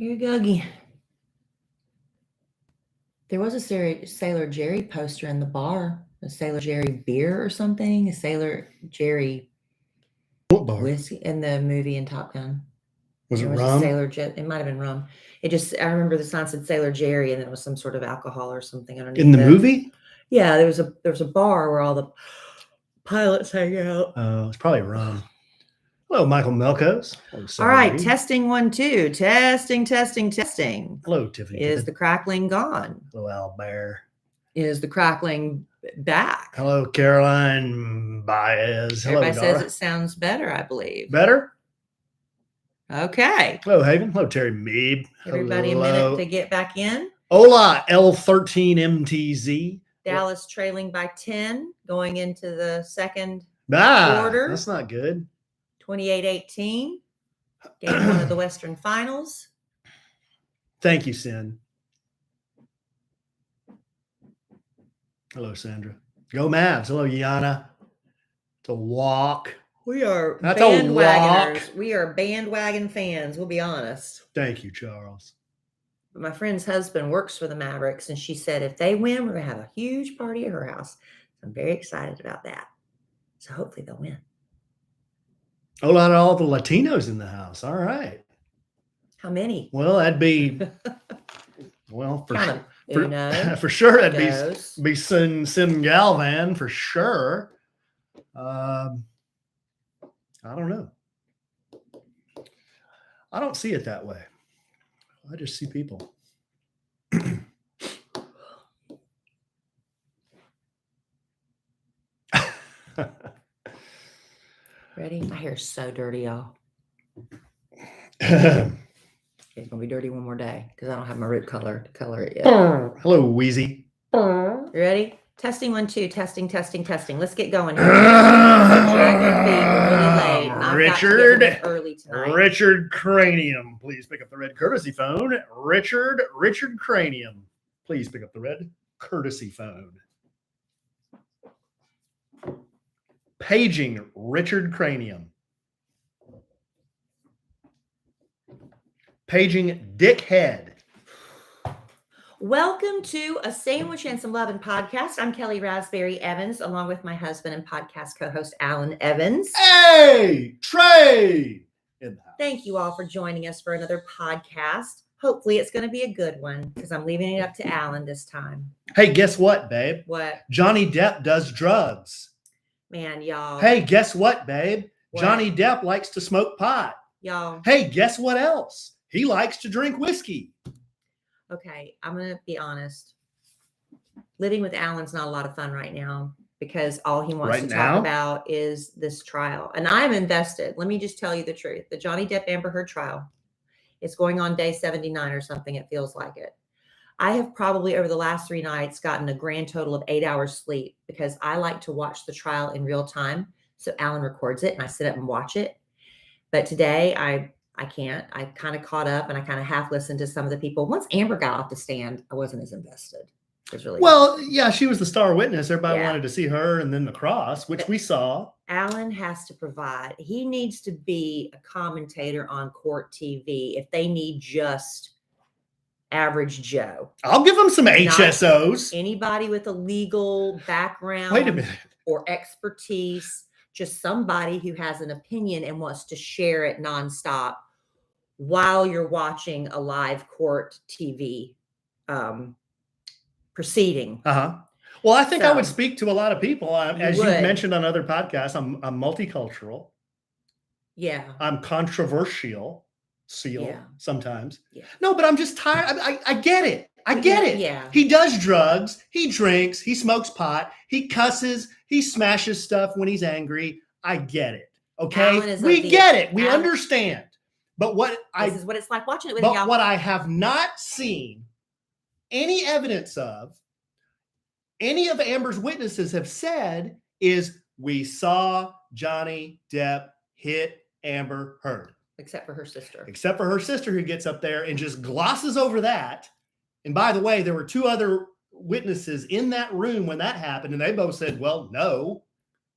Here you go again. There was a Sailor Jerry poster in the bar. A Sailor Jerry beer or something. A Sailor Jerry What bar? whiskey in the movie in Top Gun. Was it There was rum? a Sailor Jet. It might have been rum. I remember the sign said Sailor Jerry, and then it was some sort of alcohol or something underneath. In the movie? Yeah, there was a bar where all the pilots hang out. Oh, it's probably rum. Hello, Michael Melkos. Hello, All right, Reed. testing 1, 2. Testing. Hello, Tiffany. Is the crackling gone? Hello, Al Bear. Is the crackling back? Hello, Caroline Baez. Hello, Everybody Dara. says it sounds better, I believe. Better? Okay. Hello, Haven. Hello, Terry Mead. Everybody Hello. a minute to get back in. Hola, L13MTZ. Dallas trailing by 10 going into the second quarter. That's not good. 28-18. Game 1 of the Western Finals. Thank you, Sin. Hello, Sandra. Go Mavs. Hello, Yana. It's a walk. We are That's a walk. bandwagoners. We are bandwagon fans, we'll be honest. Thank you, Charles. But my friend's husband works for the Mavericks, and she said if they win, we're going to have a huge party at her house. So I'm very excited about that. So hopefully they'll win. Hola to all the Latinos in the house. All right. How many? Well, that'd be, well, for sure, that'd be Sin Galvan for sure. I don't know. I don't see it that way. I just see people. Ready? My hair's so dirty, y'all. It's gonna be dirty one more day because I don't have my root color to color it yet. Hello, Wheezy. You ready? Testing 1, 2. Testing. Let's get going here. Drag your feet. We're really late. I've got to get to bed early tonight. Richard Cranium, please pick up the red courtesy phone. Richard Cranium, please pick up the red courtesy phone. Paging Richard Cranium. Paging Dickhead. Welcome to A Sandwich and Some Lovin' podcast. I'm Kellie Rasberry Evans, along with my husband and podcast co-host Alan Evans. Hey, Trey! Thank you all for joining us for another podcast. Hopefully it's going to be a good one because I'm leaving it up to Alan this time. Hey, guess what, babe? What? Johnny Depp does drugs. Man, y'all. Hey, guess what, babe? What? Johnny Depp likes to smoke pot. Y'all. Hey, guess what else? He likes to drink whiskey. Okay, I'm going to be honest. Living with Alan's not a lot of fun right now because all he wants to talk about is this trial. And I'm invested. Let me just tell you the truth. The Johnny Depp Amber Heard trial is going on day 79 or something. It feels like it. I have probably over the last 3 nights gotten a grand total of 8 hours sleep because I like to watch the trial in real time. So Alan records it and I sit up and watch it. But today I can't. I kind of caught up and I kind of half listened to some of the people. Once Amber got off the stand, I wasn't as invested. It was really yeah, she was the star witness. Everybody wanted to see her and then the cross, which we saw. Alan has to provide. He needs to be a commentator on court TV if they need just average Joe. I'll give him some HSOs. Anybody with a legal background. Wait a minute. Or expertise. Just somebody who has an opinion and wants to share it nonstop while you're watching a live court TV proceeding. Well, I think I would speak to a lot of people. As you've mentioned on other podcasts, I'm multicultural. Yeah. I'm controversial. Sometimes. Yeah. No, but I'm just tired. I get it. I get it. Yeah. He does drugs. He drinks. He smokes pot. He cusses. He smashes stuff when he's angry. I get it. Okay. We get it. We understand. But this is what it's like watching it with y'all. What I have not seen any evidence of, any of Amber's witnesses have said is we saw Johnny Depp hit Amber Heard. Except for her sister. Except for her sister who gets up there and just glosses over that. And by the way, there were 2 other witnesses in that room when that happened. And they both said, well, no.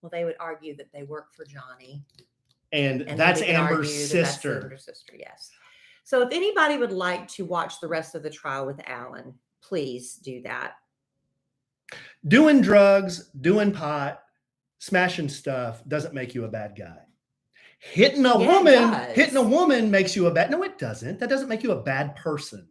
Well, they would argue that they work for Johnny. And that's Amber's sister. That's Amber's sister, yes. So if anybody would like to watch the rest of the trial with Alan, please do that. Doing drugs, doing pot, smashing stuff doesn't make you a bad guy. Hitting a woman makes you a bad. No, it doesn't. That doesn't make you a bad person.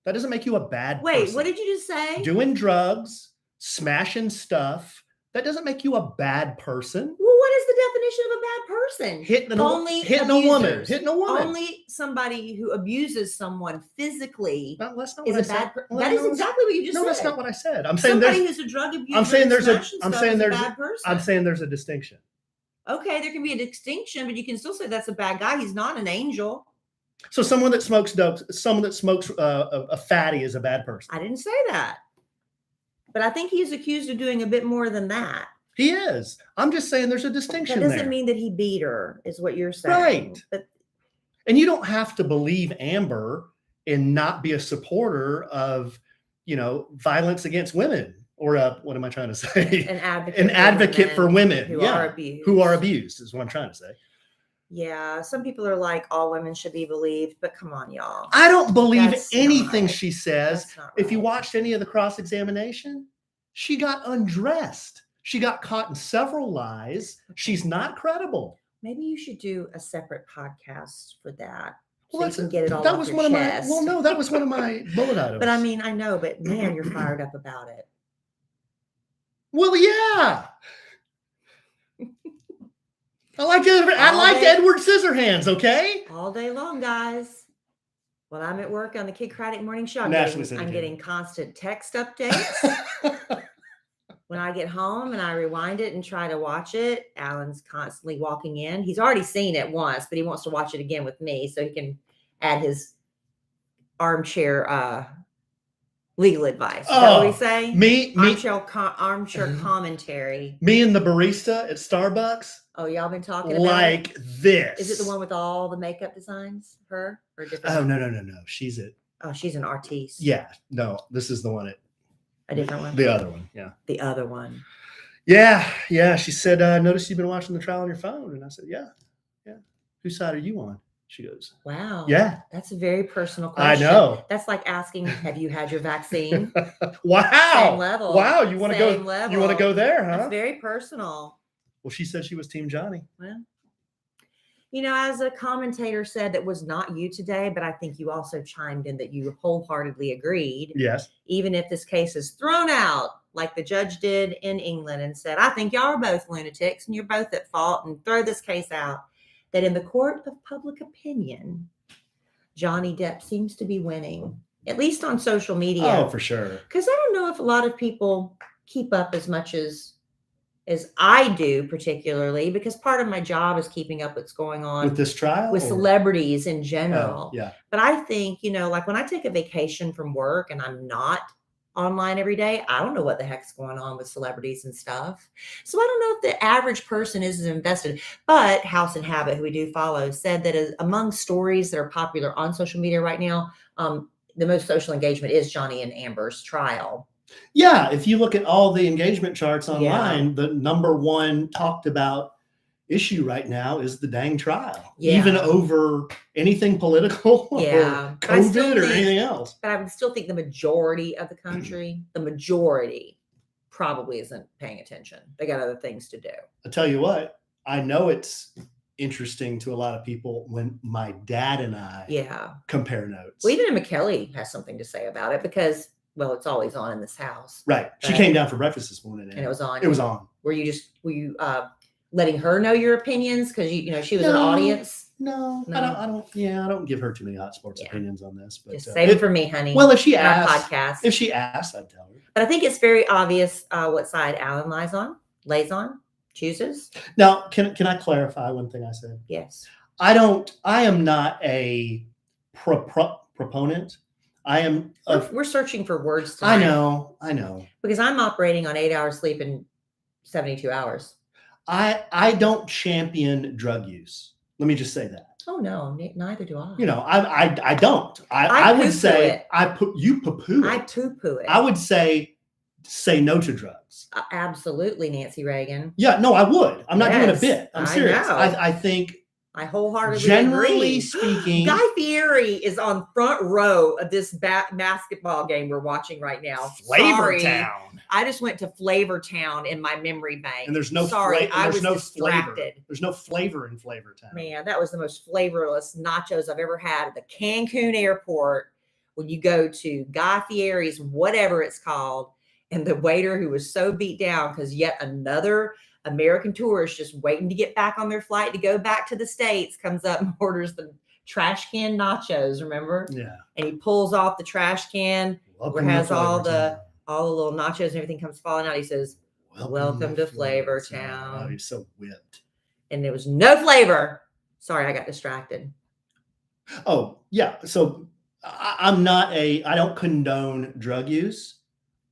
That doesn't make you a bad person. Wait, what did you just say? Doing drugs, smashing stuff, that doesn't make you a bad person. Well, what is the definition of a bad person? Hitting a woman. Only somebody who abuses someone physically is a bad person. That is exactly what you just said. No, that's not what I said. I'm saying somebody who's a drug abuser. I'm saying there's a bad person. I'm saying there's a distinction. Okay, there can be a distinction, but you can still say that's a bad guy. He's not an angel. So someone that smokes dope, someone that smokes a fatty is a bad person. I didn't say that. But I think he's accused of doing a bit more than that. He is. I'm just saying there's a distinction there. That doesn't mean that he beat her, is what you're saying. Right. But, and you don't have to believe Amber and not be a supporter of, violence against women or what am I trying to say? An advocate for women who are abused. Who are abused is what I'm trying to say. Yeah, some people are like, all women should be believed, but come on, y'all. I don't believe anything she says. If you watched any of the cross-examination, she got undressed. She got caught in several lies. She's not credible. Maybe you should do a separate podcast for that. Well, so you can get it all that off was your one chest. of my. Well, no, that was one of my bullet items. But I mean, I know, but man, you're fired up about it. Well, yeah. I like Edward Scissorhands, okay? All day long, guys. When I'm at work on the Kid Craddock Morning Show, I'm getting constant text updates. When I get home and I rewind it and try to watch it, Alan's constantly walking in. He's already seen it once, but he wants to watch it again with me so he can add his armchair legal advice. Is that what we say? Armchair commentary. Me and the barista at Starbucks. Oh, y'all been talking about like it? This. Is it the one with all the makeup designs? Her or a different? Oh, no. She's an artiste. Yeah. No, this is the one. A different one. The other one. Yeah. The other one. Yeah. Yeah. She said, noticed you've been watching the trial on your phone. And I said, yeah. Whose side are you on? She goes, wow. Yeah. That's a very personal question. I know. That's like asking, have you had your vaccine? Wow. Same level. Wow. You want to go? Level. You want to go there, huh? That's very personal. Well, she said she was Team Johnny. Well, as a commentator said that was not you today, but I think you also chimed in that you wholeheartedly agreed. Yes. Even if this case is thrown out, like the judge did in England and said, I think y'all are both lunatics and you're both at fault and throw this case out, that in the court of public opinion, Johnny Depp seems to be winning, at least on social media. Oh, for sure. Because I don't know if a lot of people keep up as much as I do, particularly because part of my job is keeping up what's going on with this trial, with celebrities in general. Yeah. But I think, like when I take a vacation from work and I'm not online every day, I don't know what the heck's going on with celebrities and stuff. So I don't know if the average person is invested. But House and Habit, who we do follow, said that among stories that are popular on social media right now, the most social engagement is Johnny and Amber's trial. Yeah, if you look at all the engagement charts online, the number one talked about issue right now is the dang trial, even over anything political or COVID or anything else. But I would still think the majority of the country, probably isn't paying attention. They got other things to do. I'll tell you what, I know it's interesting to a lot of people when my dad and I compare notes. Well, even Kellie has something to say about it because it's always on in this house. Right. She came down for breakfast this morning. And it was on. It was on. Were you letting her know your opinions? Because she was an audience. No, I don't give her too many hot sports opinions on this. But just save it for me, honey. Well, if she asks, podcast. If she asks, I'd tell her. But I think it's very obvious what side Alan lays on, chooses. Now, can I clarify one thing I said? Yes. I am not a proponent. We're searching for words tonight. I know. Because I'm operating on 8 hours sleep in 72 hours. I don't champion drug use. Let me just say that. Oh no, neither do I. I don't. I would say you poo-poo it. I poo-poo it. I would say no to drugs. Absolutely, Nancy Reagan. Yeah, no, I would. I'm not doing a bit. I'm serious. I know. I think I wholeheartedly Generally agree. speaking, Guy Fieri is on front row of this basketball game we're watching right now. Flavor Sorry. Town. I just went to Flavor Town in my memory bank. And there's no I was distracted. flavor. There's no flavor in Flavor Town. Man, that was the most flavorless nachos I've ever had at the Cancun airport. When you go to Guy Fieri's, whatever it's called, and the waiter who was so beat down because yet another American tourist just waiting to get back on their flight to go back to the States comes up and orders the trash can nachos, remember? Yeah. And he pulls off the trash can where it has all the little nachos and everything comes falling out. He says, welcome to Flavor Town. Oh, he's so whipped. And there was no flavor. Sorry, I got distracted. Oh, yeah. So I don't condone drug use.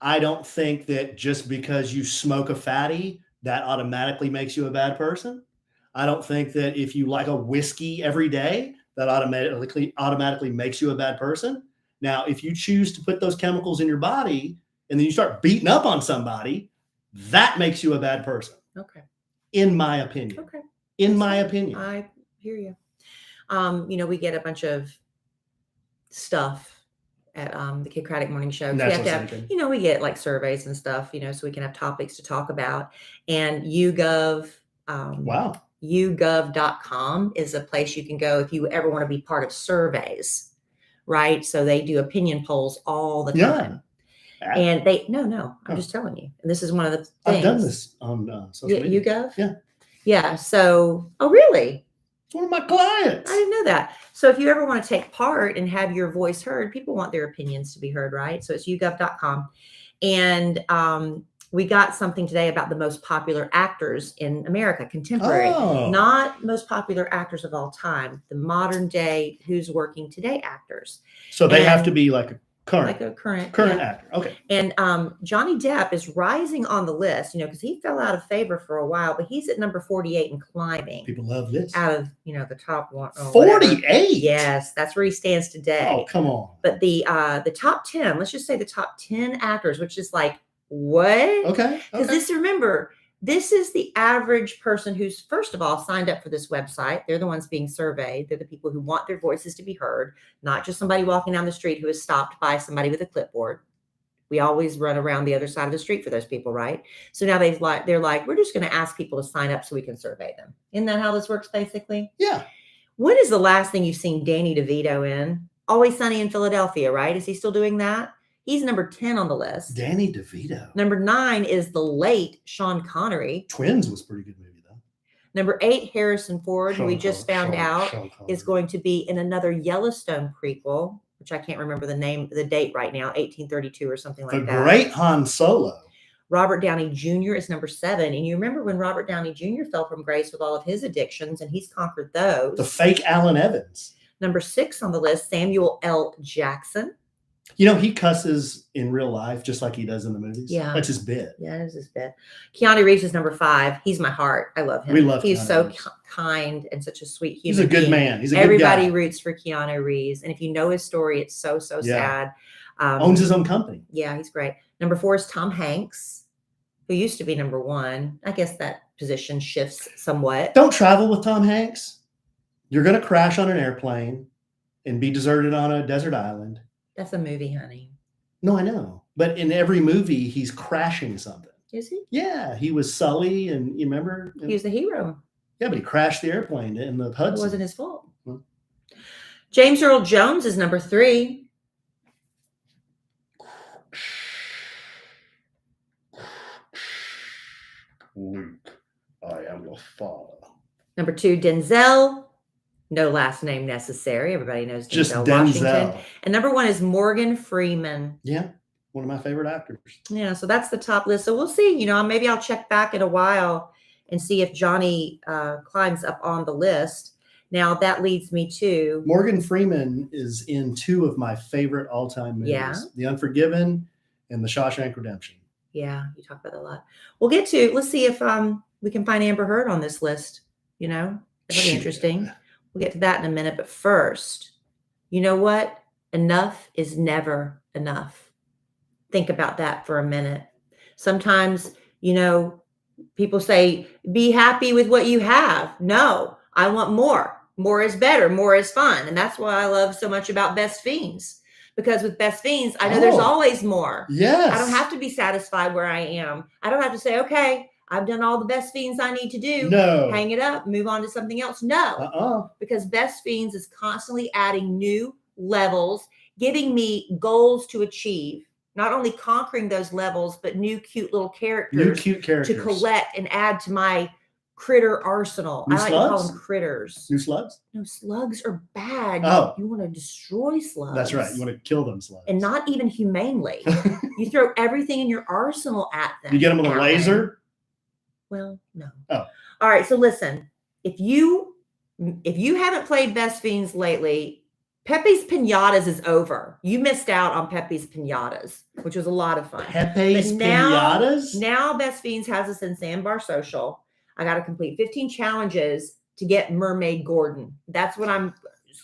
I don't think that just because you smoke a fatty, that automatically makes you a bad person. I don't think that if you like a whiskey every day, that automatically makes you a bad person. Now, if you choose to put those chemicals in your body and then you start beating up on somebody, that makes you a bad person. Okay. In my opinion. Okay. In my opinion. I hear you. We get a bunch of stuff at the Kid Craddock Morning Show. We have to have, we get like surveys and stuff, so we can have topics to talk about. And YouGov, YouGov.com is a place you can go if you ever want to be part of surveys, right? So they do opinion polls all the time. Yeah. And I'm just telling you. And this is one of the things. I've done this on social media. YouGov? Yeah. Yeah. So, oh, really? It's one of my clients. I didn't know that. So if you ever want to take part and have your voice heard, people want their opinions to be heard, right? So it's YouGov.com. And we got something today about the most popular actors in America, contemporary, not most popular actors of all time, the modern day, who's working today actors. So they have to be like a current actor. Okay. And Johnny Depp is rising on the list, because he fell out of favor for a while, but he's at number 48 and climbing. People love this. Out of, the top one. 48? Yes, that's where he stands today. Oh, come on. But the top 10, let's just say the top 10 actors, which is like, what? Okay. Because this is the average person who's, first of all, signed up for this website. They're the ones being surveyed. They're the people who want their voices to be heard, not just somebody walking down the street who is stopped by somebody with a clipboard. We always run around the other side of the street for those people, right? So now they're like, we're just going to ask people to sign up so we can survey them. Isn't that how this works, basically? Yeah. When is the last thing you've seen Danny DeVito in? Always Sunny in Philadelphia, right? Is he still doing that? He's number 10 on the list. Danny DeVito. Number 9 is the late Sean Connery. Twins was a pretty good movie, though. Number 8, Harrison Ford, who we just found out is going to be in another Yellowstone prequel, which I can't remember the date right now, 1832 or something like that. The great Han Solo. Robert Downey Jr. is number 7. And you remember when Robert Downey Jr. fell from grace with all of his addictions, and he's conquered those. The fake Alan Evans. Number 6 on the list, Samuel L. Jackson. He cusses in real life just like he does in the movies. Yeah. That's his bit. Yeah, that is his bit. Keanu Reeves is number 5. He's my heart. I love him. We love He's Keanu so Reeves. Kind and such a sweet human He's a good being. man. He's a good guy. Everybody roots for Keanu Reeves. And if you know his story, it's so sad. Owns his own company. Yeah, he's great. Number 4 is Tom Hanks, who used to be number 1. I guess that position shifts somewhat. Don't travel with Tom Hanks. You're going to crash on an airplane and be deserted on a desert island. That's a movie, honey. No, I know. But in every movie, he's crashing something. Is he? Yeah. He was Sully, and you remember? He was the hero. Yeah, but he crashed the airplane in the Hudson. It wasn't his fault. Hmm. James Earl Jones is number 3. Luke, I am your father. Number 2, Denzel. No last name necessary. Everybody knows Denzel Just Washington. Denzel. And number 1 is Morgan Freeman. Yeah, one of my favorite actors. Yeah, so that's the top list. So we'll see. Maybe I'll check back in a while and see if Johnny climbs up on the list. Now, that leads me to... Morgan Freeman is in 2 of my favorite all-time movies. Yeah. The Unforgiven and The Shawshank Redemption. Yeah, you talk about that a lot. Let's see if we can find Amber Heard on this list. That'll be interesting. We'll get to that in a minute. But first, you know what? Enough is never enough. Think about that for a minute. Sometimes, people say, be happy with what you have. No, I want more. More is better. More is fun. And that's why I love so much about Best Fiends. Because with Best Fiends, I know there's always more. Yes. I don't have to be satisfied where I am. I don't have to say, okay, I've done all the Best Fiends I need to do. No. Hang it up, move on to something else. No. Because Best Fiends is constantly adding new levels, giving me goals to achieve. Not only conquering those levels, but new cute little characters. To collect and add to my critter arsenal. New I like slugs? to call them critters. New slugs? No, slugs are bad. Oh. You want to destroy slugs. That's right. You want to kill them slugs. And not even humanely. You throw everything in your arsenal at them. You get them with a laser? Well, no. Oh. All right. So listen, if you haven't played Best Fiends lately, Pepe's Pinatas is over. You missed out on Pepe's Pinatas, which was a lot of fun. Pepe's Pinatas? Now Best Fiends has us in Sandbar Social. I got to complete 15 challenges to get Mermaid Gordon. That's what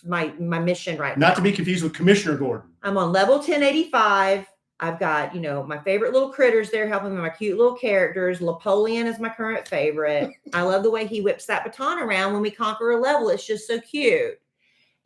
my mission right now. Not to be confused with Commissioner Gordon. I'm on level 1085. I've got, my favorite little critters there helping me, my cute little characters. Napoleon is my current favorite. I love the way he whips that baton around when we conquer a level. It's just so cute.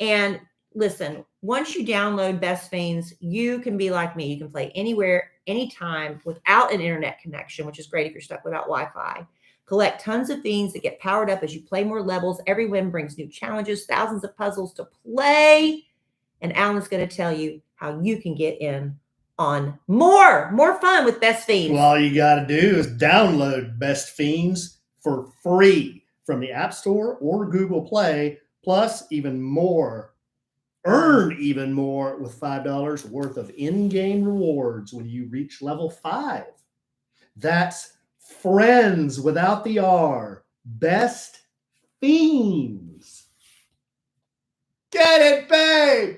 And listen, once you download Best Fiends, you can be like me. You can play anywhere, anytime without an internet connection, which is great if you're stuck without Wi-Fi. Collect tons of fiends that get powered up as you play more levels. Every win brings new challenges, thousands of puzzles to play. And Alan's going to tell you how you can get in on more fun with Best Fiends. Well, all you got to do is download Best Fiends for free from the App Store or Google Play, plus even more. Earn even more with $5 worth of in-game rewards when you reach level 5. That's Friends without the R. Best Fiends. Get it, babe!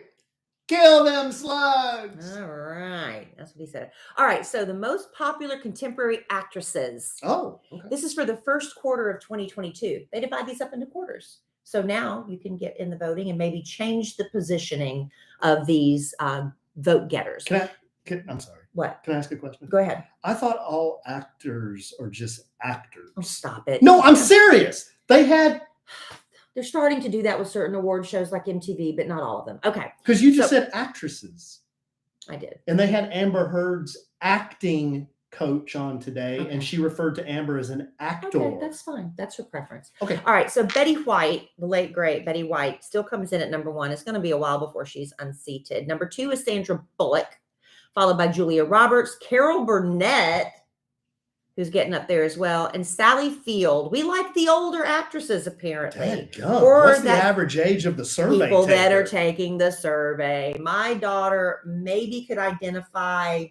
Kill them slugs! All right. That's what he said. All right. So the most popular contemporary actresses. Oh, okay. This is for the first quarter of 2022. They divide these up into quarters. So now you can get in the voting and maybe change the positioning of these vote getters. I'm sorry. What? Can I ask a question? Go ahead. I thought all actors are just actors. Oh, stop it. No, I'm serious. They're starting to do that with certain award shows like MTV, but not all of them. Okay. Because you just said actresses. I did. And they had Amber Heard's acting coach on today, and she referred to Amber as an actor. Okay, that's fine. That's her preference. Okay. All right. So Betty White, the late great Betty White, still comes in at number 1. It's going to be a while before she's unseated. Number 2 is Sandra Bullock, followed by Julia Roberts, Carol Burnett, who's getting up there as well, and Sally Field. We like the older actresses, apparently. What's the average age of the survey? People that are taking the survey. My daughter maybe could identify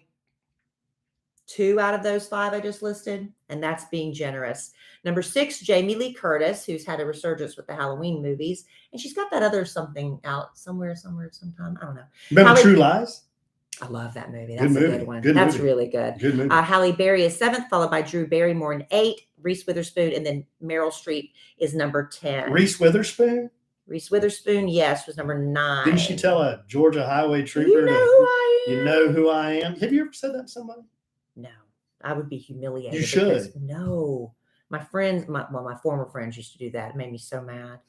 2 out of those 5 I just listed, and that's being generous. Number 6, Jamie Lee Curtis, who's had a resurgence with the Halloween movies, and she's got that other something out somewhere, sometime. I don't know. Remember True Lies? I love that movie. That's a good one. That's really good. Good movie. Halle Berry is 7th, followed by Drew Barrymore in 8, Reese Witherspoon, and then Meryl Streep is number 10. Reese Witherspoon? Reese Witherspoon, yes, was number 9. Didn't she tell a Georgia highway trooper? You know who I am. You know who I am? Have you ever said that to somebody? No, I would be humiliated. You should. No, my friends, my former friends used to do that. It made me so mad.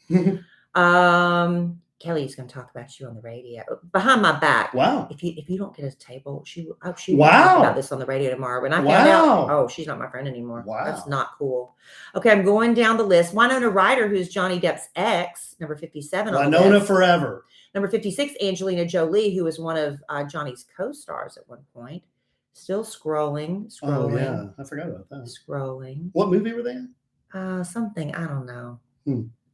Kelly's going to talk about you on the radio behind my back. Wow. If you don't get a table, she will talk about this on the radio tomorrow. When I found out, oh, she's not my friend anymore. Wow. That's not cool. Okay, I'm going down the list. Winona Ryder, who's Johnny Depp's ex, number 57. Winona forever. Number 56, Angelina Jolie, who was one of Johnny's co-stars at one point. Still scrolling. Oh, yeah. I forgot about that. Scrolling. What movie were they in? Something. I don't know.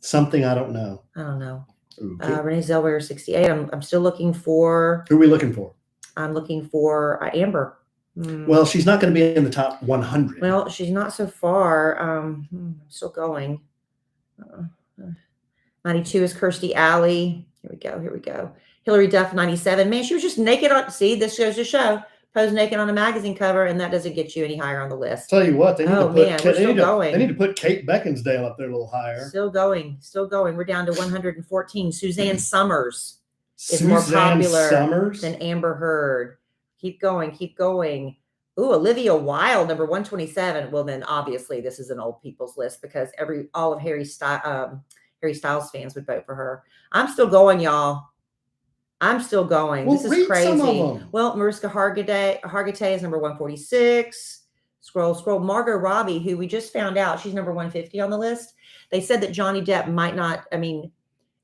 Something I don't know. I don't know. Okay. Renee Zellweger, 68. I'm still looking for. Who are we looking for? I'm looking for Amber. Well, she's not going to be in the top 100. Well, she's not so far. I'm still going. 92 is Kirstie Alley. Here we go. Hilary Duff, 97. Man, she was just naked on. See, this goes to show. Posed naked on a magazine cover, and that doesn't get you any higher on the list. Tell you what, they need going. They need to put Kate Beckinsale up there a little higher. Still going. We're down to 114. Suzanne Summers is more popular than Amber Heard. Keep going. Ooh, Olivia Wilde, number 127. Well, then obviously this is an old people's list because all of Harry Harry Styles fans would vote for her. I'm still going, y'all. I'm still going. Well, this is read crazy. some of them. Well, Mariska Hargitay is number 146. Scroll. Margot Robbie, who we just found out, she's number 150 on the list. They said that Johnny Depp might not,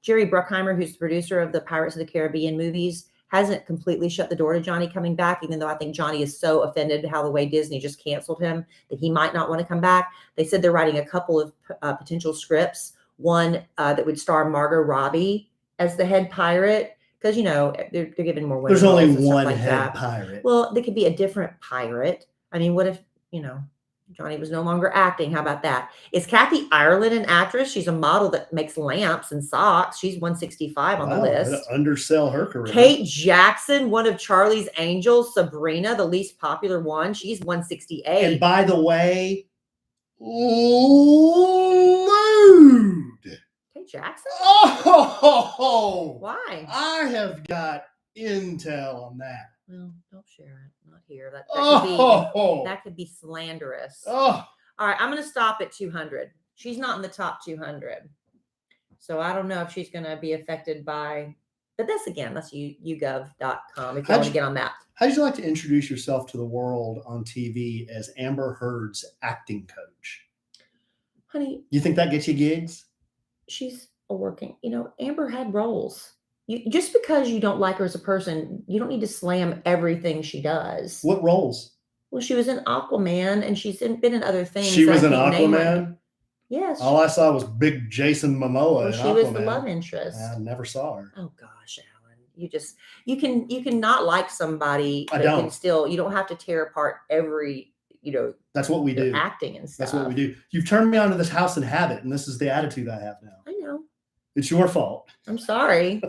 Jerry Bruckheimer, who's the producer of the Pirates of the Caribbean movies, hasn't completely shut the door to Johnny coming back, even though I think Johnny is so offended how the way Disney just canceled him that he might not want to come back. They said they're writing a couple of potential scripts, one that would star Margot Robbie as the head pirate, because, they're giving more women. There's only roles and stuff one like head that. pirate. Well, they could be a different pirate. What if, Johnny was no longer acting? How about that? Is Kathy Ireland an actress? She's a model that makes lamps and socks. She's 165 on the list. Undersell her career. Kate Jackson, one of Charlie's Angels. Sabrina, the least popular one. She's 168. And by the way, lewd. Kate Jackson? Oh! Why? I have got intel on that. Well, don't share it. Not here. That could be slanderous. Oh. All right, I'm going to stop at 200. She's not in the top 200. So I don't know if she's going to be affected by, but that's YouGov.com if you want to get on that. How'd you like to introduce yourself to the world on TV as Amber Heard's acting coach? Honey. You think that gets you gigs? She's working. Amber had roles. Just because you don't like her as a person, you don't need to slam everything she does. What roles? Well, she was in Aquaman, and she's been in other things. She was in Aquaman? Yes. All I saw was big Jason Momoa in Aquaman. She was the love interest. I never saw her. Oh gosh, Alan. You can not like somebody, but you don't have to tear apart every, that's what we do. Acting and stuff. That's what we do. You've turned me on to this house and habit, and this is the attitude I have now. I know. It's your fault. I'm sorry.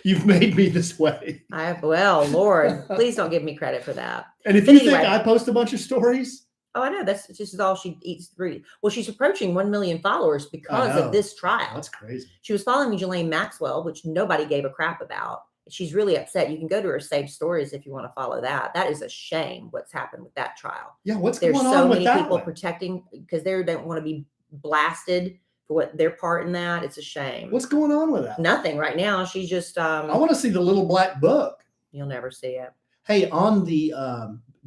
You've made me this way. Well, Lord, please don't give me credit for that. And if you think I post a bunch of stories. Oh, I know. This is all she eats to breathe. Well, she's approaching 1 million followers because of this trial. That's crazy. She was following Ghislaine Maxwell, which nobody gave a crap about. She's really upset. You can go to her saved stories if you want to follow that. That is a shame what's happened with that trial. Yeah, there's so many people protecting because they don't want to be blasted for what their part in that. It's a shame. What's going on with that? Nothing right now. She's just I want to see the little black book. You'll never see it. Hey, on the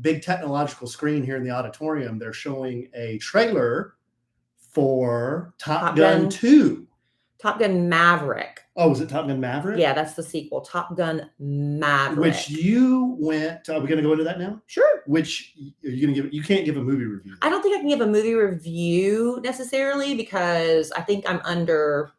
big technological screen here in the auditorium, they're showing a trailer for Top Gun 2. Top Gun Maverick. Oh, was it Top Gun Maverick? Yeah, that's the sequel. Top Gun Maverick. Which you went. Are we going to go into that now? Sure. Which are you going to give? You can't give a movie review. I don't think I can give a movie review necessarily because I think I'm under,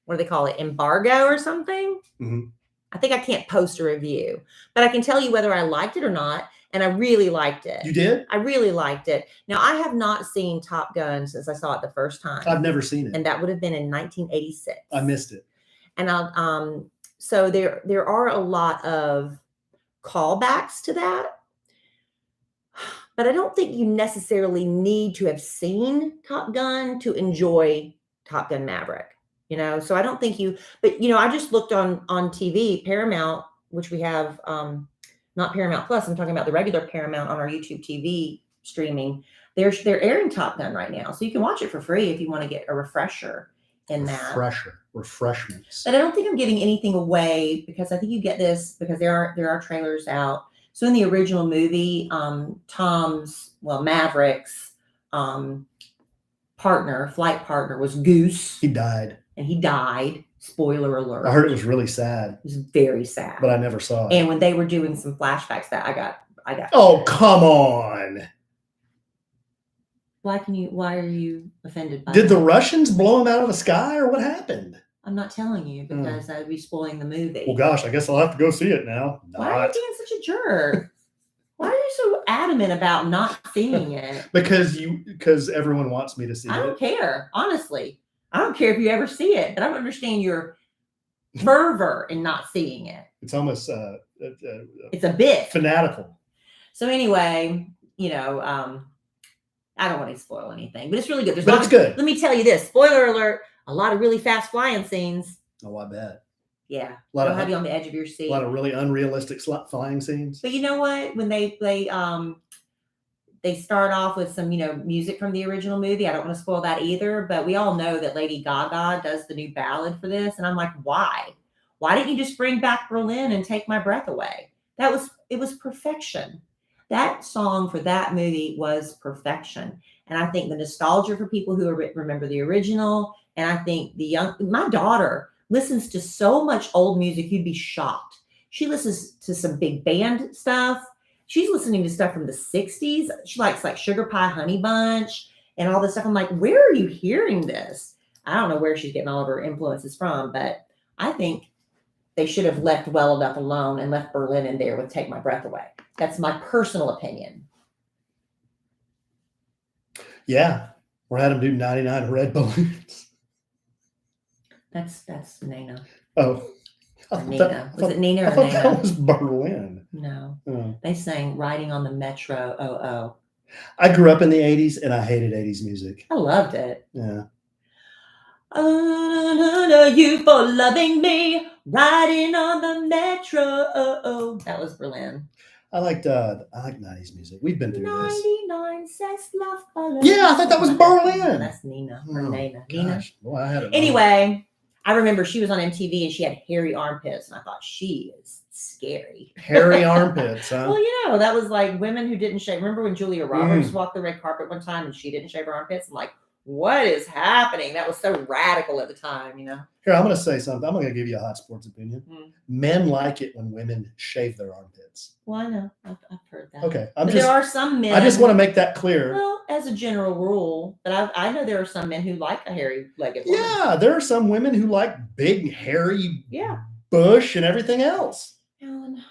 what do they call it, embargo or something. Mm-hmm. I think I can't post a review, but I can tell you whether I liked it or not. And I really liked it. You did? I really liked it. Now, I have not seen Top Gun since I saw it the first time. I've never seen it. And that would have been in 1986. I missed it. And so there are a lot of callbacks to that. But I don't think you necessarily need to have seen Top Gun to enjoy Top Gun Maverick. So I don't think but I just looked on TV, Paramount, which we have, not Paramount Plus. I'm talking about the regular Paramount on our YouTube TV streaming. They're airing Top Gun right now. So you can watch it for free if you want to get a refresher in that. Refreshments. But I don't think I'm giving anything away because I think you get this because there are trailers out. So in the original movie, Maverick's flight partner was Goose. He died. And he died. Spoiler alert. I heard it was really sad. It was very sad. But I never saw it. And when they were doing some flashbacks that I got. Oh, come on. Why are you offended by Did that? the Russians blow him out of the sky or what happened? I'm not telling you because I'd be spoiling the movie. Well, gosh, I guess I'll have to go see it now. Why are you being such a jerk? Why are you so adamant about not seeing it? Because everyone wants me to see it. I don't care. Honestly. I don't care if you ever see it, but I don't understand your fervor in not seeing it. It's almost it's a bit fanatical. So anyway, I don't want to spoil anything, but it's really good. But it's good. Let me tell you this. Spoiler alert, a lot of really fast flying scenes. Oh, I bet. Yeah. They'll have you on the edge of your seat. A lot of really unrealistic flying scenes. But you know what? When they they start off with some, music from the original movie. I don't want to spoil that either, but we all know that Lady Gaga does the new ballad for this. And I'm like, why? Why didn't you just bring back Berlin and Take My Breath Away? It was perfection. That song for that movie was perfection. And I think the nostalgia for people who remember the original, and I think my daughter listens to so much old music, you'd be shocked. She listens to some big band stuff. She's listening to stuff from the 60s. She likes like Sugar Pie Honey Bunch and all this stuff. I'm like, where are you hearing this? I don't know where she's getting all of her influences from, but I think they should have left Well Enough alone and left Berlin in there with Take My Breath Away. That's my personal opinion. Yeah. Or had them do 99 Red Balloons. That's Nina. Oh. Nina. Was it Nina or Nina? That was Berlin. No. Oh. They sang Riding on the Metro. Oh. I grew up in the 80s and I hated 80s music. I loved it. Yeah. You for loving me, riding on the Metro. That was Berlin. I like 90s music. We've been through 99 cents left. Yeah, I thought that was Berlin. That's Nina. Or Nina. Gosh. Well, I had it. Anyway, I remember she was on MTV and she had hairy armpits, and I thought she is scary. Hairy armpits, huh? Well, that was like women who didn't shave. Remember when Julia Roberts walked the red carpet one time and she didn't shave her armpits? I'm like, what is happening? That was so radical at the time, Here, I'm going to say something. I'm going to give you a hot sports opinion. Men like it when women shave their armpits. Well, I know. I've heard that. Okay. There are some men. I just want to make that clear. Well, as a general rule, but I know there are some men who like a hairy-legged woman. Yeah, there are some women who like big, hairy bush and everything else. Alan,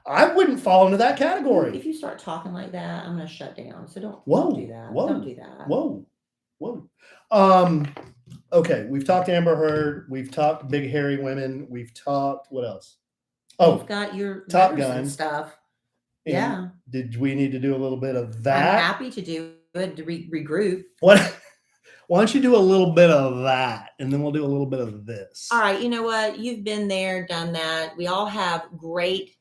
I wouldn't fall into that category. If you start talking like that, I'm going to shut down. So don't do that. Whoa. Don't do that. Whoa. Okay, we've talked Amber Heard. We've talked big, hairy women. We've talked, what else? Oh, you've got your Top Gun stuff. And yeah. Did we need to do a little bit of that? I'm happy to do it to regroup. What? Why don't you do a little bit of that, and then we'll do a little bit of this. All right. You know what? You've been there, done that. We all have great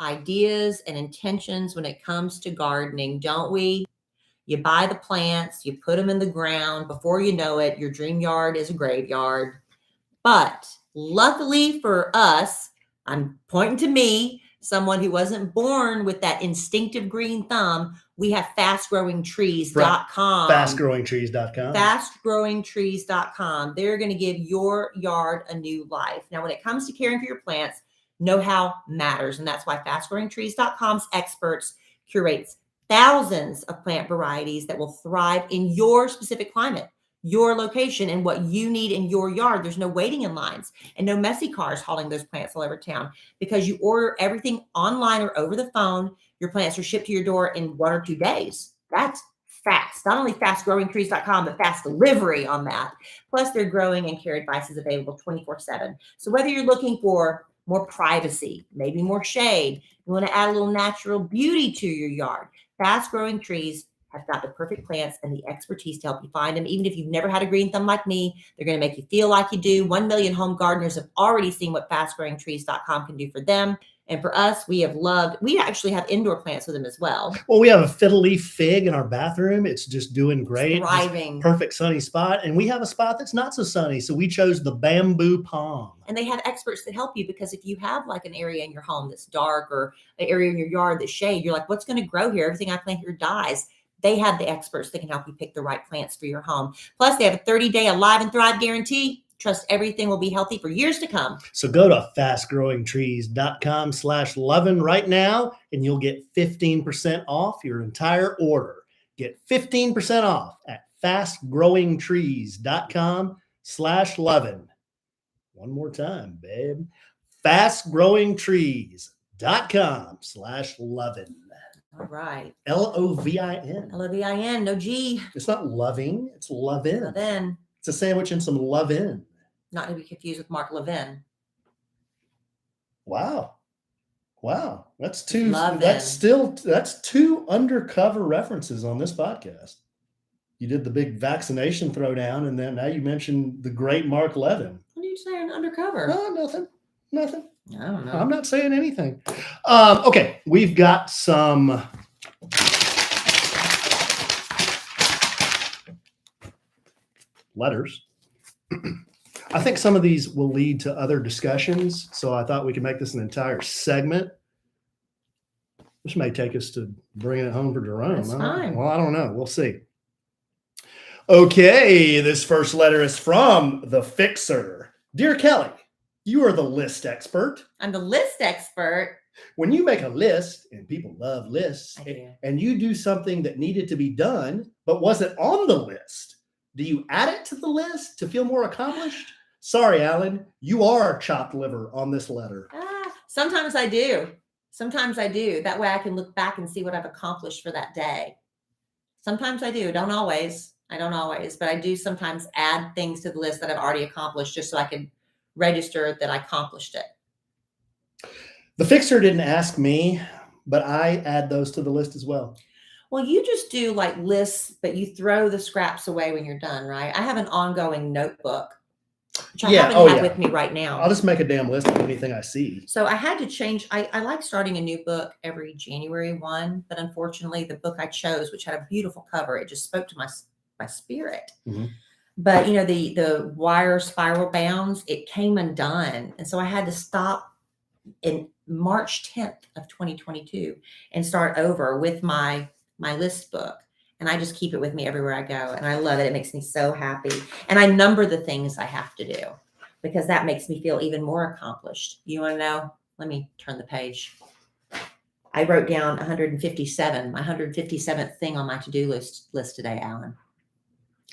ideas and intentions when it comes to gardening, don't we? You buy the plants, you put them in the ground. Before you know it, your dream yard is a graveyard. But luckily for us, I'm pointing to me, someone who wasn't born with that instinctive green thumb, we have fastgrowingtrees.com. Fastgrowingtrees.com. Fastgrowingtrees.com. They're going to give your yard a new life. Now, when it comes to caring for your plants, know-how matters. And that's why fastgrowingtrees.com's experts curates thousands of plant varieties that will thrive in your specific climate, your location, and what you need in your yard. There's no waiting in lines and no messy cars hauling those plants all over town because you order everything online or over the phone. Your plants are shipped to your door in 1 or 2 days. That's fast. Not only fastgrowingtrees.com, but fast delivery on that. Plus, their growing and care advice is available 24/7. So whether you're looking for more privacy, maybe more shade, you want to add a little natural beauty to your yard, Fast Growing Trees have got the perfect plants and the expertise to help you find them. Even if you've never had a green thumb like me, they're going to make you feel like you do. 1 million home gardeners have already seen what fastgrowingtrees.com can do for them. And for us, we actually have indoor plants with them as well. Well, we have a fiddle leaf fig in our bathroom. It's just doing great. It's thriving. Perfect sunny spot. And we have a spot that's not so sunny. So we chose the bamboo palm. And they have experts that help you because if you have like an area in your home that's dark or an area in your yard that's shade, you're like, what's going to grow here? Everything I plant here dies. They have the experts that can help you pick the right plants for your home. Plus, they have a 30-day Alive and Thrive guarantee. Trust everything will be healthy for years to come. So go to fastgrowingtrees.com/Lovin right now, and you'll get 15% off your entire order. Get 15% off at fastgrowingtrees.com/Lovin. One more time, babe. fastgrowingtrees.com/Lovin. All right. Lovin. Lovin, no G. It's not loving, it's Lovin. Lovin. It's a sandwich and some Lovin. Not to be confused with Mark Levin. Wow. That's two. Lovin. That's two undercover references on this podcast. You did the big vaccination throwdown, and then now you mentioned the great Mark Levin. What are you saying undercover? No, nothing. I don't know. I'm not saying anything. Okay, we've got some letters. I think some of these will lead to other discussions, so I thought we could make this an entire segment. This may take us to bringing it home for Jerome. That's fine. Well, I don't know. We'll see. Okay, this first letter is from the Fixer. Dear Kellie, you are the list expert. I'm the list expert. When you make a list, and people love lists, and you do something that needed to be done but wasn't on the list, do you add it to the list to feel more accomplished? Sorry, Alan, you are chopped liver on this letter. Sometimes I do. Sometimes I do. That way I can look back and see what I've accomplished for that day. Sometimes I do. Don't always. I don't always, but I do sometimes add things to the list that I've already accomplished just so I can register that I accomplished it. The Fixer didn't ask me, but I add those to the list as well. Well, you just do like lists, but you throw the scraps away when you're done, right? I have an ongoing notebook, which I haven't had with me right now. I'll just make a damn list of anything I see. So I had to change. I like starting a new book every January 1, but unfortunately the book I chose, which had a beautiful cover, it just spoke to my spirit. Mm-hmm. But you know, the wire spiral bounds, it came undone. And so I had to stop in March 10th of 2022 and start over with my list book. And I just keep it with me everywhere I go. And I love it. It makes me so happy. And I number the things I have to do because that makes me feel even more accomplished. You want to know? Let me turn the page. I wrote down 157, my 157th thing on my to-do list today, Alan.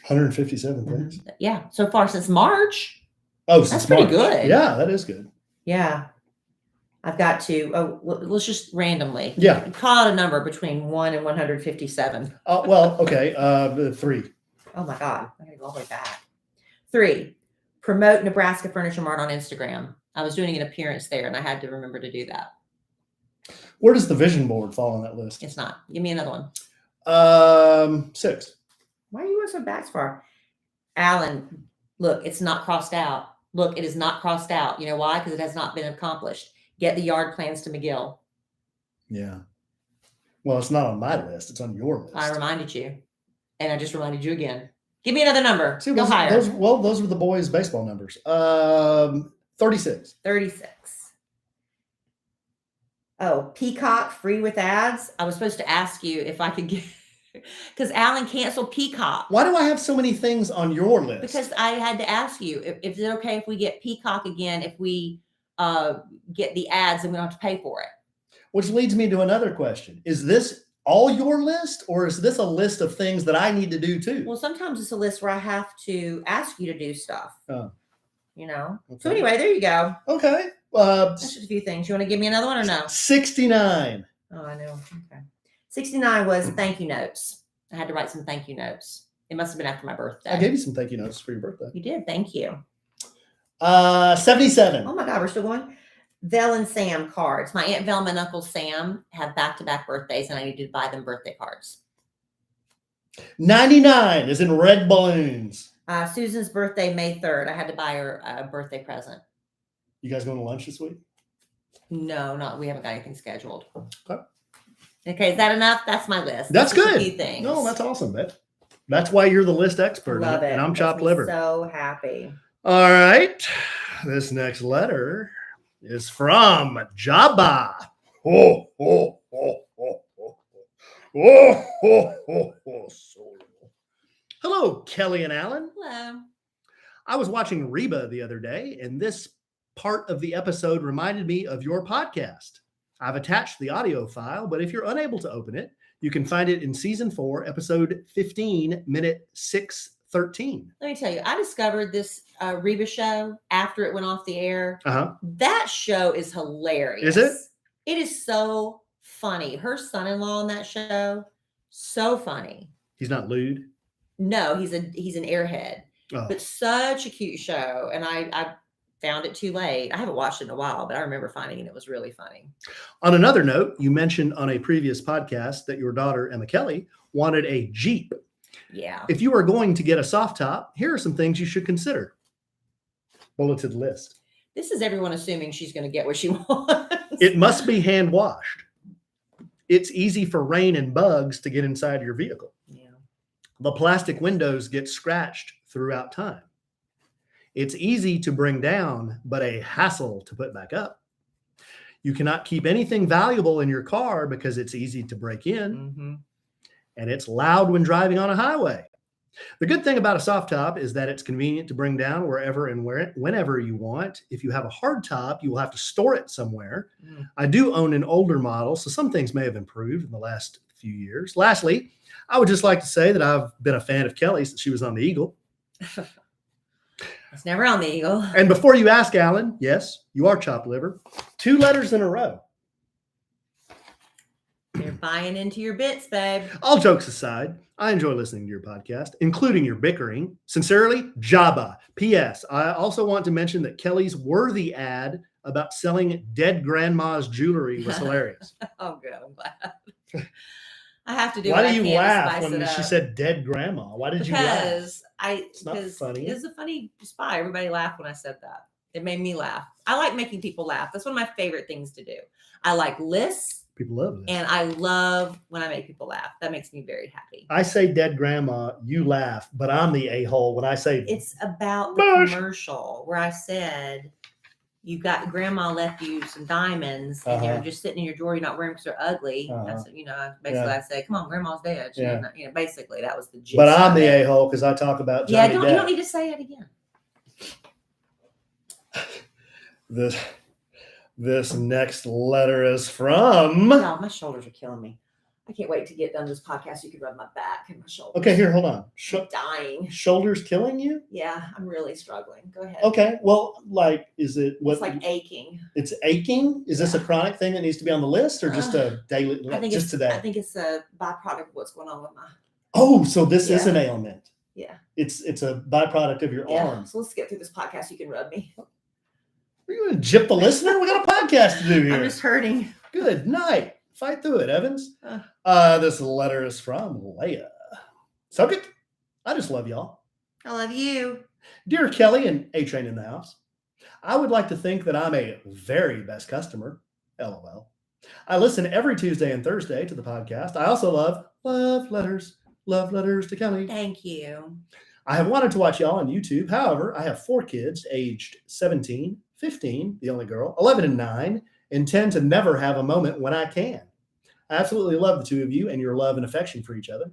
157 things. Yeah. So far since March. Oh, that's pretty good. Yeah, that is good. Yeah. I've got to, let's just randomly. Yeah. Call it a number between 1 and 157. Well, okay. 3. Oh my God. I gotta go all the way back. 3, promote Nebraska Furniture Mart on Instagram. I was doing an appearance there and I had to remember to do that. Where does the vision board fall on that list? It's not. Give me another one. 6. Why are you going so back so far? Alan, look, it's not crossed out. Look, it is not crossed out. You know why? Because it has not been accomplished. Get the yard plans to McGill. Yeah. Well, it's not on my list. It's on your list. I reminded you. And I just reminded you again. Give me another number. See, go higher. Those were the boys' baseball numbers. 36. 36. Oh, Peacock free with ads. I was supposed to ask you if I could get... Because Alan canceled Peacock. Why do I have so many things on your list? Because I had to ask you if it's okay if we get Peacock again, if we get the ads and we don't have to pay for it. Which leads me to another question. Is this all your list or is this a list of things that I need to do too? Well, sometimes it's a list where I have to ask you to do stuff. Oh. You know? Okay. So anyway, there you go. Okay. That's just a few things. You want to give me another one or no? 69. Oh, I know. Okay. 69 was thank you notes. I had to write some thank you notes. It must have been after my birthday. I gave you some thank you notes for your birthday. You did. Thank you. 77. Oh my God, we're still going. Vel and Sam cards. My Aunt Velma and Uncle Sam have back-to-back birthdays and I need to buy them birthday cards. 99 is in red balloons. Susan's birthday, May 3rd. I had to buy her a birthday present. You guys going to lunch this week? No, we haven't got anything scheduled. Okay. Okay, is that enough? That's my list. That's good. A few things. No, that's awesome, man. That's why you're the list expert. Love it. And I'm chopped liver. So happy. All right. This next letter is from Jabba. Oh, oh, oh, oh, oh, oh, oh, oh, oh, oh. Hello, Kellie and Alan. Hello. I was watching Reba the other day, and this part of the episode reminded me of your podcast. I've attached the audio file, but if you're unable to open it, you can find it in season 4, episode 15, minute 613. Let me tell you, I discovered this Reba show after it went off the air. Uh-huh. That show is hilarious. Is it? It is so funny. Her son-in-law on that show, so funny. He's not lewd? No, he's an airhead. Oh. But such a cute show. And I found it too late. I haven't watched it in a while, but I remember finding it. It was really funny. On another note, you mentioned on a previous podcast that your daughter, Emma Kellie, wanted a Jeep. Yeah. If you are going to get a soft top, here are some things you should consider. Bulleted list. This is everyone assuming she's going to get what she wants. It must be hand washed. It's easy for rain and bugs to get inside your vehicle. Yeah. The plastic windows get scratched throughout time. It's easy to bring down, but a hassle to put back up. You cannot keep anything valuable in your car because it's easy to break in. Mm-hmm. And it's loud when driving on a highway. The good thing about a soft top is that it's convenient to bring down wherever and whenever you want. If you have a hard top, you will have to store it somewhere. Mm. I do own an older model, so some things may have improved in the last few years. Lastly, I would just like to say that I've been a fan of Kellie since she was on the Eagle. It's never on the Eagle. And before you ask, Alan, yes, you are chopped liver. 2 letters in a row. You're buying into your bits, babe. All jokes aside, I enjoy listening to your podcast, including your bickering. Sincerely, Jabba. P.S. I also want to mention that Kellie's worthy ad about selling dead grandma's jewelry was hilarious. Oh, good. I'm glad. I have to do. Why what do you I can to laugh spice when it she up. said dead grandma? Why did you laugh? It's not funny. It was a funny spy. Everybody laughed when I said that. It made me laugh. I like making people laugh. That's one of my favorite things to do. I like lists. People love this. And I love when I make people laugh. That makes me very happy. I say dead grandma, you laugh, but I'm the a-hole when I say it's about the commercial where I said you got grandma left you some diamonds and you're just sitting in your drawer, you're not wearing them because they're ugly. That's basically I say, come on, grandma's dead. Basically that was the gist. But I'm the a-hole because I talk about Johnny Depp. You don't need to say it again. This next letter is from. No, my shoulders are killing me. I can't wait to get done this podcast so you can rub my back and my shoulders. Okay, here, hold on. I'm dying. Shoulders killing you? Yeah, I'm really struggling. Go ahead. Okay, well, is it what? It's like aching. It's aching? Is this a chronic thing that needs to be on the list or just a daily? Just today? I think it's a byproduct of what's going on with my. Oh, so this is an ailment. Yeah. It's a byproduct of your arm. So let's get through this podcast. You can rub me. Are you going to jip the listener? We got a podcast to do here. I'm just hurting. Good night. Fight through it, Evans. This letter is from Leia. Subject: I just love y'all. I love you. Dear Kellie and A-Train in the house, I would like to think that I'm a very best customer. LOL. I listen every Tuesday and Thursday to the podcast. I also love letters to Kellie. Thank you. I have wanted to watch y'all on YouTube. However, I have 4 kids aged 17, 15, the only girl, 11 and 9, and tend to never have a moment when I can. I absolutely love the 2 of you and your love and affection for each other.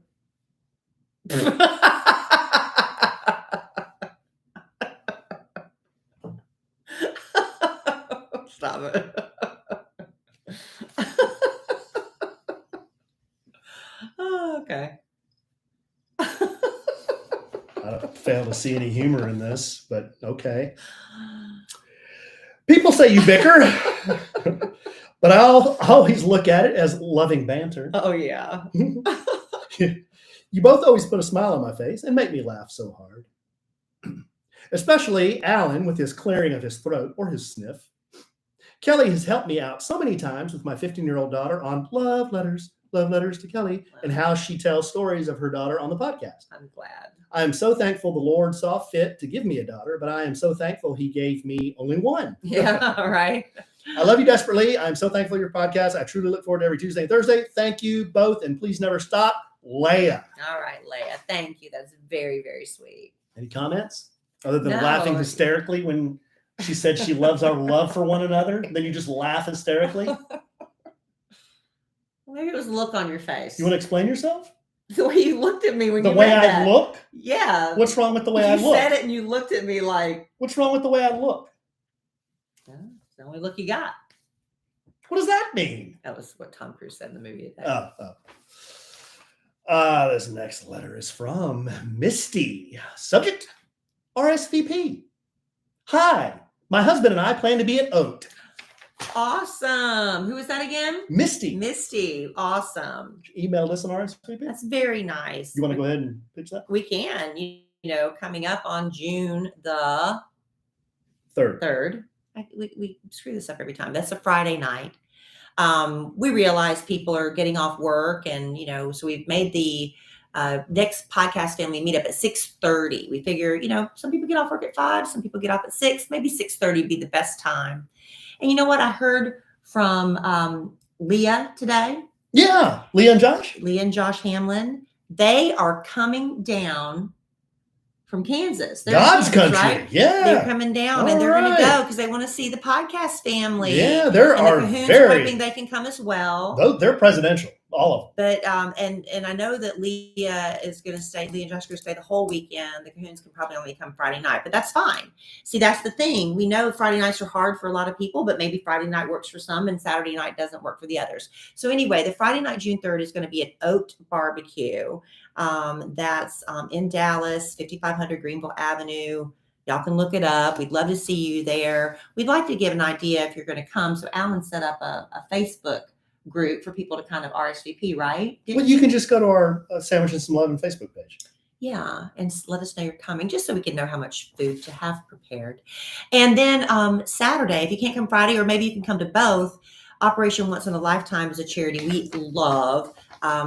Stop it. Okay. I don't fail to see any humor in this, but okay. People say you bicker, but I'll always look at it as loving banter. Oh, yeah. You both always put a smile on my face and make me laugh so hard. Especially Alan with his clearing of his throat or his sniff. Kellie has helped me out so many times with my 15-year-old daughter on love letters to Kellie, and how she tells stories of her daughter on the podcast. I'm glad. I am so thankful the Lord saw fit to give me a daughter, but I am so thankful he gave me only one. Yeah, right. I love you desperately. I'm so thankful for your podcast. I truly look forward to every Tuesday and Thursday. Thank you both, and please never stop. Leia. All right, Leia. Thank you. That's very, very sweet. Any comments? Other than laughing hysterically when she said she loves our love for one another, then you just laugh hysterically? Maybe it was the look on your face. You want to explain yourself? The way you looked at me when you read that. The way I that. look? Yeah. What's wrong with the way I look? You said it and you looked at me like. What's wrong with the way I look? It's the only look you got. What does that mean? That was what Tom Cruise said in the movie. This next letter is from Misty. Subject: RSVP. Hi, my husband and I plan to be at Oat. Awesome. Who is that again? Misty. Misty. Awesome. Emailed us an RSVP. That's very nice. You want to go ahead and pitch that? We can. You know, coming up on June the 3rd. We screw this up every time. That's a Friday night. We realize people are getting off work, and so we've made the next podcast family meetup at 6:30. We figure, some people get off work at 5, some people get off at 6, maybe 6:30 would be the best time. And you know what? I heard from Leah today. Yeah, Leah and Josh Hamlin. They are coming down from Kansas. They're God's country, right? Yeah. They're coming down and they're going to go because they want to see the podcast family. Yeah, there are very hoping they can come as well. They're presidential, all of them. But and I know that Leah is going to stay. Leah and Josh are going to stay the whole weekend. The Cahoons can probably only come Friday night, but that's fine. See, that's the thing. We know Friday nights are hard for a lot of people, but maybe Friday night works for some, and Saturday night doesn't work for the others. So anyway, the Friday night, June 3rd, is going to be an Oat Barbecue. That's in Dallas, 5500 Greenville Avenue. Y'all can look it up. We'd love to see you there. We'd like to give an idea if you're going to come. So Alan set up a Facebook group for people to kind of RSVP, right? Well, you can just go to our Sandwich and Some Lovin Facebook page. Yeah, and let us know you're coming, just so we can know how much food to have prepared. And then Saturday, if you can't come Friday, or maybe you can come to both, Operation Once in a Lifetime is a charity we love.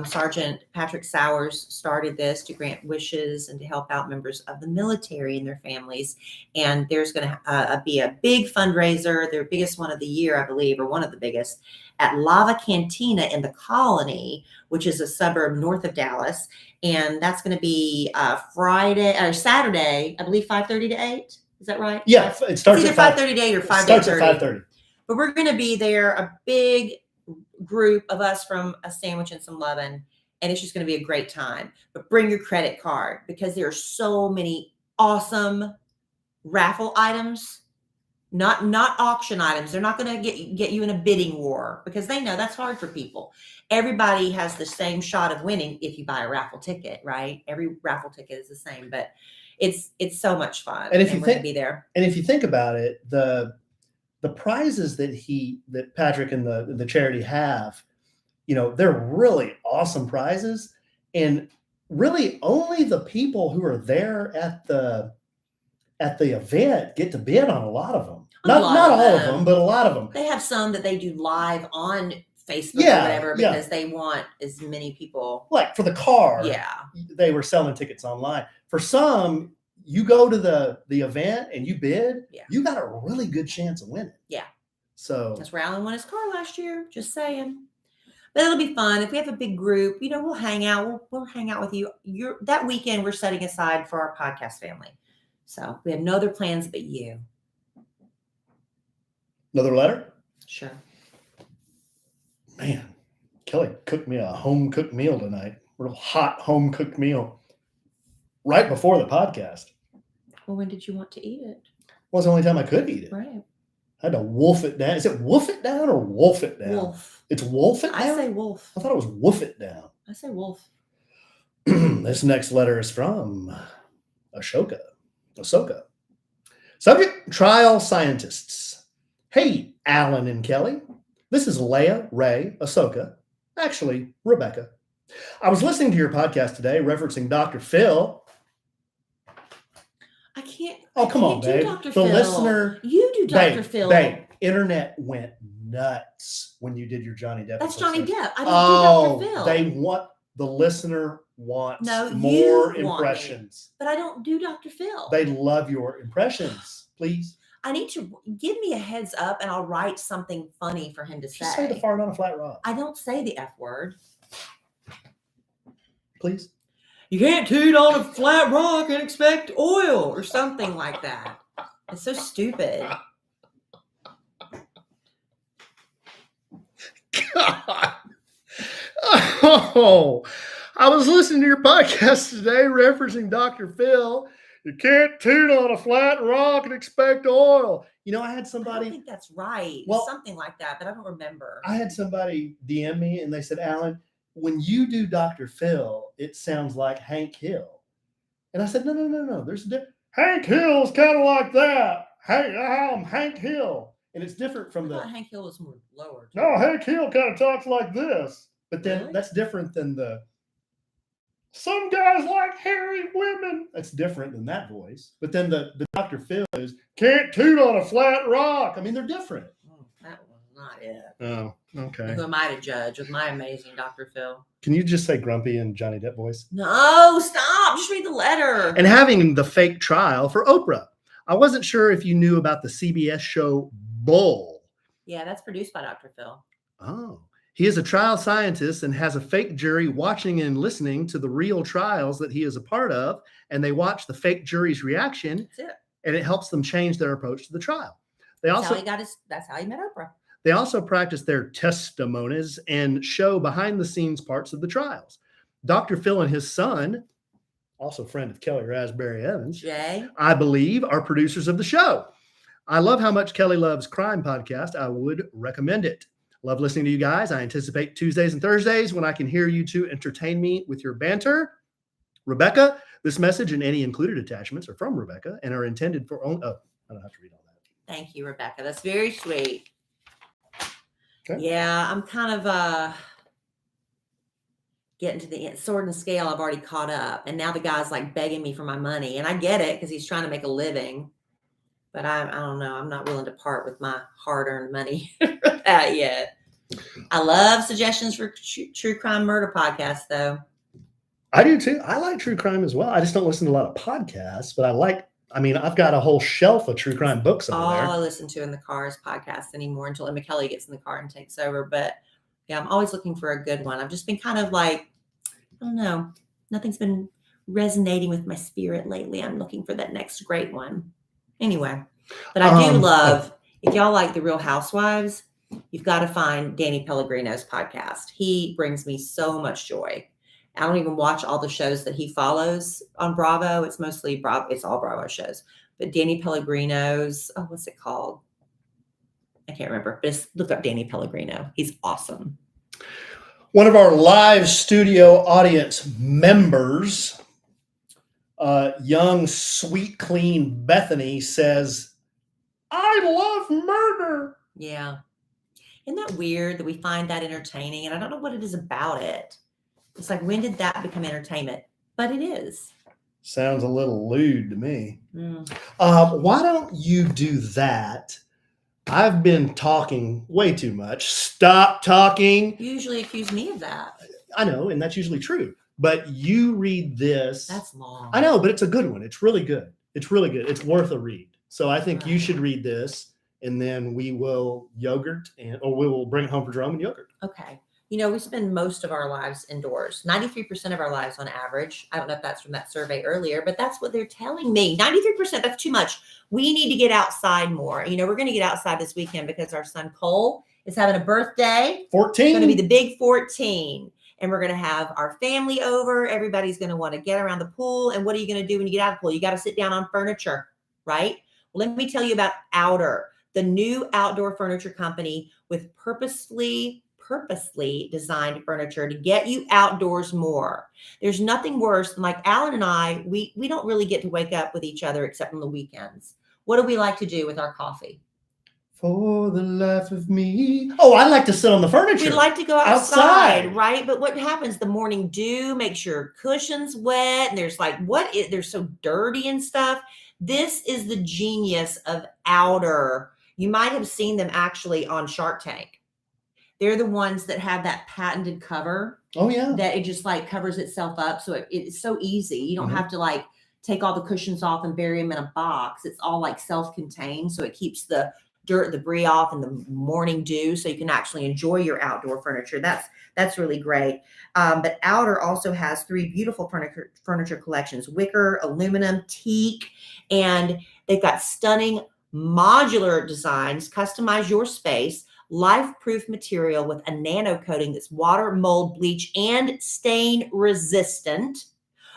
Sergeant Patrick Sowers started this to grant wishes and to help out members of the military and their families. And there's going to be a big fundraiser, their biggest one of the year, I believe, or one of the biggest, at Lava Cantina in the Colony, which is a suburb north of Dallas. And that's going to be Friday or Saturday, I believe, 5:30 to 8. Is that right? Yeah, it starts either at 5:30 to 8 or 5 starts at 5:30. But we're going to be there, a big group of us from A Sandwich and Some Lovin', and it's just going to be a great time. But bring your credit card, because there are so many awesome raffle items, not auction items. They're not going to get you in a bidding war, because they know that's hard for people. Everybody has the same shot of winning if you buy a raffle ticket, right? Every raffle ticket is the same, but it's so much fun. And if you think, be there, and if you think about it, the prizes that Patrick and the charity have, they're really awesome prizes, and really only the people who are there at the event get to bid on a lot of them. Not all of them, but a lot of them. They have some that they do live on Facebook or whatever, because they want as many people. Like for the car, they were selling tickets online. For some, you go to the event and you bid, you got a really good chance of winning. Yeah. So that's where Alan won his car last year. Just saying. But it'll be fun. If we have a big group, we'll hang out. We'll hang out with you. That weekend we're setting aside for our podcast family. So we have no other plans but you. Another letter? Sure. Man, Kellie cooked me a home-cooked meal tonight. Real hot home-cooked meal. Right before the podcast. Well, when did you want to eat it? Well, it's the only time I could eat it. Right. I had to wolf it down. Is it wolf it down or wolf it down? Wolf. It's wolf it down? I say wolf. I thought it was woof it down. I say wolf. This next letter is from Ahsoka. Subject, trial scientists. Hey, Alan and Kellie. This is Leia, Ray, Ahsoka. Actually, Rebecca. I was listening to your podcast today referencing Dr. Phil. I can't. Oh, come on, babe. Dr. The Phil. listener. You do Dr. Phil. Babe, internet went nuts when you did your Johnny Depp. That's Johnny Depp. I don't do Dr. Phil. The listener wants more impressions. But I don't do Dr. Phil. They love your impressions. Please. I need to give me a heads up, and I'll write something funny for him to say. Just say the fart on a flat rock. I don't say the F word. Please. You can't toot on a flat rock and expect oil, or something like that. It's so stupid. God. Oh, I was listening to your podcast today referencing Dr. Phil. You can't toot on a flat rock and expect oil. I had somebody. I don't think that's right. Well, something like that, but I don't remember. I had somebody DM me and they said, Alan, when you do Dr. Phil, it sounds like Hank Hill. And I said, no. There's a difference. Hank Hill's kind of like that. Hey, I'm Hank Hill. And it's different from Hank Hill is more lower. No, Hank Hill kind of talks like this. But then that's different than some guys like hairy women. That's different than that voice. But then the Dr. Phil is, can't toot on a flat rock. I mean, they're different. That was not it. Oh, okay. Who am I to judge with my amazing Dr. Phil? Can you just say grumpy in Johnny Depp voice? No, stop. Just read the letter. And having the fake trial for Oprah. I wasn't sure if you knew about the CBS show Bull. Yeah, that's produced by Dr. Phil. Oh. He is a trial scientist and has a fake jury watching and listening to the real trials that he is a part of. And they watch the fake jury's reaction. That's it. And it helps them change their approach to the trial. That's how he met Oprah. They also practice their testimonies and show behind the scenes parts of the trials. Dr. Phil and his son, also friend of Kellie Rasberry Evans, Jay, I believe, are producers of the show. I love how much Kellie loves crime podcast. I would recommend it. Love listening to you guys. I anticipate Tuesdays and Thursdays when I can hear you two entertain me with your banter. Rebecca, this message and any included attachments are from Rebecca and are intended for only. Oh, I don't have to read all that. Thank you, Rebecca. That's very sweet. Okay. Yeah, I'm kind of getting to the sword and scale. I've already caught up, and now the guy's like begging me for my money, and I get it because he's trying to make a living. But I don't know. I'm not willing to part with my hard-earned money for that yet. I love suggestions for true crime murder podcasts, though. I do too. I like true crime as well. I just don't listen to a lot of podcasts, but I've got a whole shelf of true crime books over there. All I listen to in the car is podcasts anymore until Emma Kellie gets in the car and takes over. But yeah, I'm always looking for a good one. I've just been kind of like, I don't know. Nothing's been resonating with my spirit lately. I'm looking for that next great one. Anyway, but I do love, if y'all like The Real Housewives, you've got to find Danny Pellegrino's podcast. He brings me so much joy. I don't even watch all the shows that he follows on Bravo. It's mostly Bravo. It's all Bravo shows. But Danny Pellegrino's, what's it called? I can't remember. But just look up Danny Pellegrino. He's awesome. One of our live studio audience members, young, sweet, clean Bethany, says, I love murder. Yeah. Isn't that weird that we find that entertaining? And I don't know what it is about it. It's like, when did that become entertainment? But it is. Sounds a little lewd to me. Why don't you do that? I've been talking way too much. Stop talking. You usually accuse me of that. I know, and that's usually true. But you read this. That's long. I know, but it's a good one. It's really good. It's really good. It's worth a read. So I think you should read this, and then we will we will bring it home for Jerome and yogurt. Okay. You know, we spend most of our lives indoors, 93% of our lives on average. I don't know if that's from that survey earlier, but that's what they're telling me. 93%, that's too much. We need to get outside more. You know, we're going to get outside this weekend because our son Cole is having a birthday. 14. It's going to be the big 14. And we're going to have our family over. Everybody's going to want to get around the pool. And what are you going to do when you get out of the pool? You got to sit down on furniture, right? Well, let me tell you about Outer, the new outdoor furniture company with purposely designed furniture to get you outdoors more. There's nothing worse than, like Alan and I, we don't really get to wake up with each other except on the weekends. What do we like to do with our coffee? For the life of me. Oh, I like to sit on the furniture. We like to go outside, right? But what happens? The morning dew makes your cushions wet. And there's like, they're so dirty and stuff. This is the genius of Outer. You might have seen them actually on Shark Tank. They're the ones that have that patented cover. Oh, yeah. That it just like covers itself up. So it's so easy. You don't have to like take all the cushions off and bury them in a box. It's all like self-contained. So it keeps the dirt, the debris off, and the morning dew. So you can actually enjoy your outdoor furniture. That's really great. But Outer also has 3 beautiful furniture collections: wicker, aluminum, teak, and they've got stunning modular designs. Customize your space. Life-proof material with a nano coating that's water, mold, bleach, and stain resistant.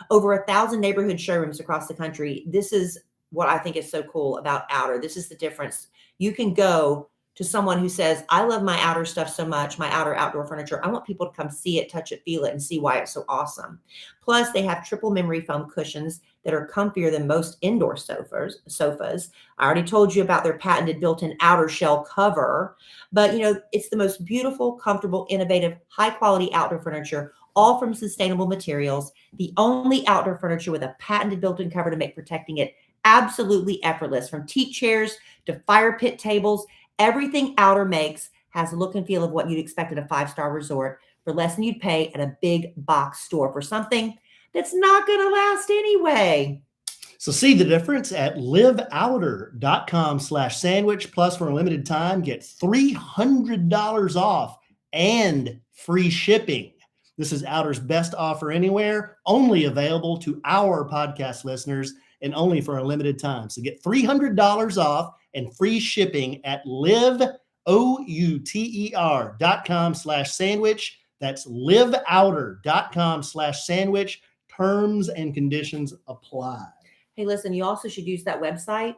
Over 1,000 neighborhood showrooms across the country. This is what I think is so cool about Outer. This is the difference. You can go to someone who says, I love my Outer stuff so much, my Outer outdoor furniture. I want people to come see it, touch it, feel it, and see why it's so awesome. Plus, they have triple memory foam cushions that are comfier than most indoor sofas. I already told you about their patented built-in outer shell cover. But, you know, it's the most beautiful, comfortable, innovative, high-quality outdoor furniture, all from sustainable materials. The only outdoor furniture with a patented built-in cover to make protecting it absolutely effortless. From teak chairs to fire pit tables, everything Outer makes has the look and feel of what you'd expect at a 5-star resort for less than you'd pay at a big box store for something that's not going to last anyway. So see the difference at liveouter.com/sandwich. Plus, for a limited time, get $300 off and free shipping. This is Outer's best offer anywhere, only available to our podcast listeners and only for a limited time. So get $300 off and free shipping at liveouter.com/sandwich. That's liveouter.com/sandwich. Terms and conditions apply. Hey, listen, you also should use that website,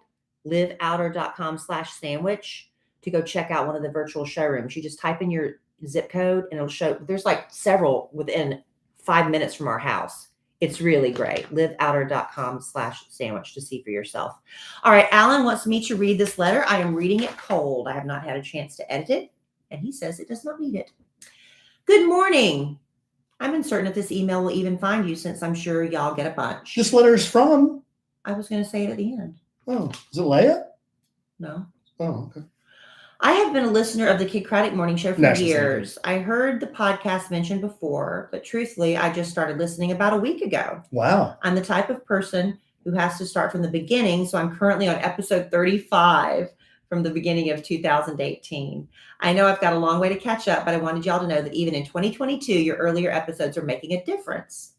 liveouter.com/sandwich, to go check out one of the virtual showrooms. You just type in your zip code and it'll show. There's like several within 5 minutes from our house. It's really great. liveouter.com/sandwich to see for yourself. All right. Alan wants me to read this letter. I am reading it cold. I have not had a chance to edit it. And he says it does not need it. Good morning. I'm uncertain if this email will even find you since I'm sure y'all get a bunch. This letter is from... I was going to say it at the end. Oh, is it Leia? No. Oh, okay. I have been a listener of the Kid Craddock Morning Show for National years. Security. I heard the podcast mentioned before, but truthfully, I just started listening about a week ago. Wow. I'm the type of person who has to start from the beginning, so I'm currently on episode 35 from the beginning of 2018. I know I've got a long way to catch up, but I wanted y'all to know that even in 2022, your earlier episodes are making a difference.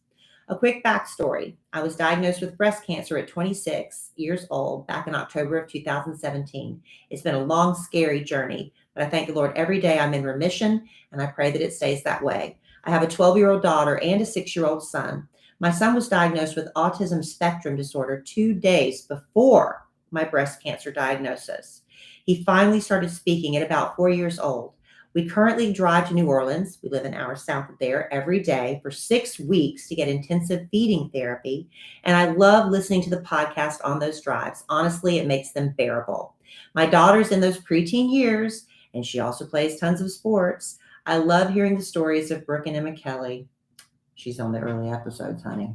A quick backstory. I was diagnosed with breast cancer at 26 years old back in October of 2017. It's been a long, scary journey, but I thank the Lord every day I'm in remission, and I pray that it stays that way. I have a 12-year-old daughter and a 6-year-old son. My son was diagnosed with autism spectrum disorder 2 days before my breast cancer diagnosis. He finally started speaking at about 4 years old. We currently drive to New Orleans. We live an hour south of there every day for 6 weeks to get intensive feeding therapy. And I love listening to the podcast on those drives. Honestly, it makes them bearable. My daughter's in those preteen years, and she also plays tons of sports. I love hearing the stories of Brooke and Emma Kellie. She's on the early episodes, honey.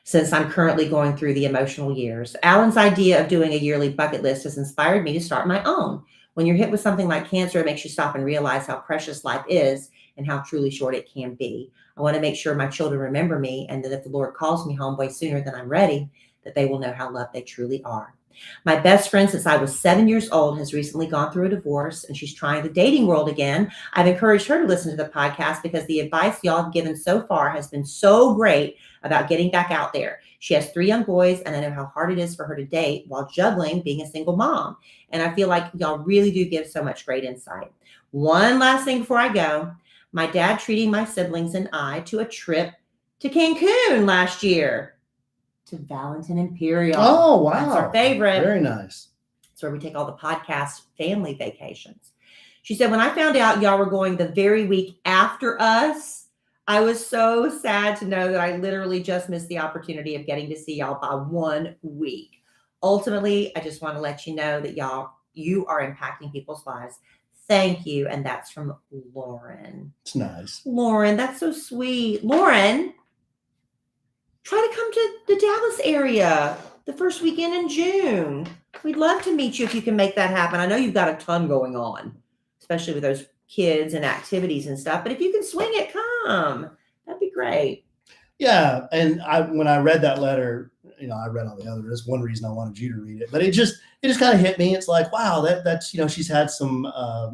Since I'm currently going through the emotional years, Alan's idea of doing a yearly bucket list has inspired me to start my own. When you're hit with something like cancer, it makes you stop and realize how precious life is and how truly short it can be. I want to make sure my children remember me, and that if the Lord calls me home way sooner than I'm ready, that they will know how loved they truly are. My best friend since I was 7 years old has recently gone through a divorce, and she's trying the dating world again. I've encouraged her to listen to the podcast because the advice y'all have given so far has been so great about getting back out there. She has 3 young boys, and I know how hard it is for her to date while juggling being a single mom. And I feel like y'all really do give so much great insight. One last thing before I go. My dad treating my siblings and I to a trip to Cancun last year. To Valentin Imperial. Oh, wow. That's our favorite. Very nice. It's where we take all the podcast family vacations. She said, when I found out y'all were going the very week after us, I was so sad to know that I literally just missed the opportunity of getting to see y'all by 1 week. Ultimately, I just want to let you know that you are impacting people's lives. Thank you. And that's from Lauren. It's nice. Lauren, that's so sweet. Lauren, try to come to the Dallas area the first weekend in June. We'd love to meet you if you can make that happen. I know you've got a ton going on, especially with those kids and activities and stuff. But if you can swing it, come. That'd be great. Yeah. And when I read that letter, I read all the others. That's one reason I wanted you to read it. But it just kind of hit me. It's like, wow, that's she's had some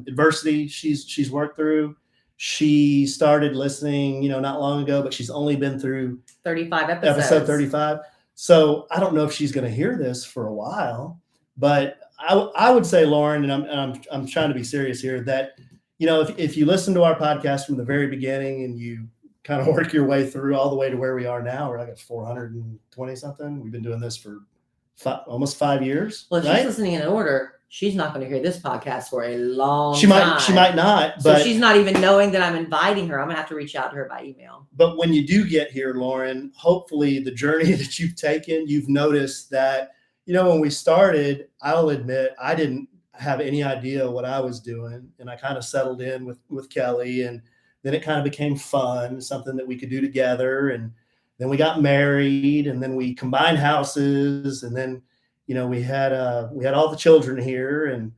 adversity she's worked through. She started listening, not long ago, but she's only been through 35 episodes. Episode 35. So I don't know if she's going to hear this for a while, but I would say, Lauren, and I'm trying to be serious here, that if you listen to our podcast from the very beginning and you kind of work your way through all the way to where we are now, we're like at 420 something. We've been doing this for almost 5 years. Well, if right? she's listening in order, she's not going to hear this podcast for a long She time. She might not. So but she's not even knowing that I'm inviting her. I'm going to have to reach out to her by email. But when you do get here, Lauren, hopefully the journey that you've taken, you've noticed that, when we started, I'll admit I didn't have any idea what I was doing. And I kind of settled in with Kellie, and then it kind of became fun, something that we could do together. And then we got married, and then we combined houses, and then we had all the children here, and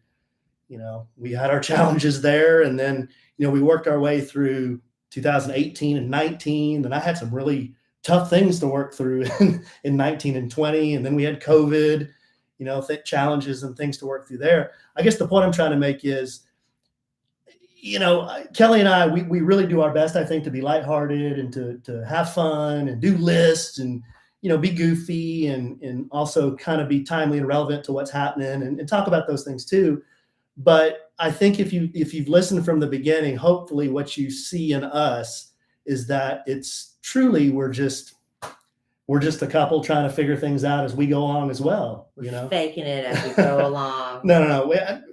we had our challenges there, and then, we worked our way through 2018 and 19, and I had some really tough things to work through in 19 and 20. And then we had COVID, challenges and things to work through there. I guess the point I'm trying to make is, Kellie and I, we really do our best, I think, to be lighthearted and to have fun and do lists and, be goofy and also kind of be timely and relevant to what's happening and talk about those things too. But I think if you've listened from the beginning, hopefully what you see in us is that it's truly, we're just a couple trying to figure things out as we go along as well. Faking it as we go along. No.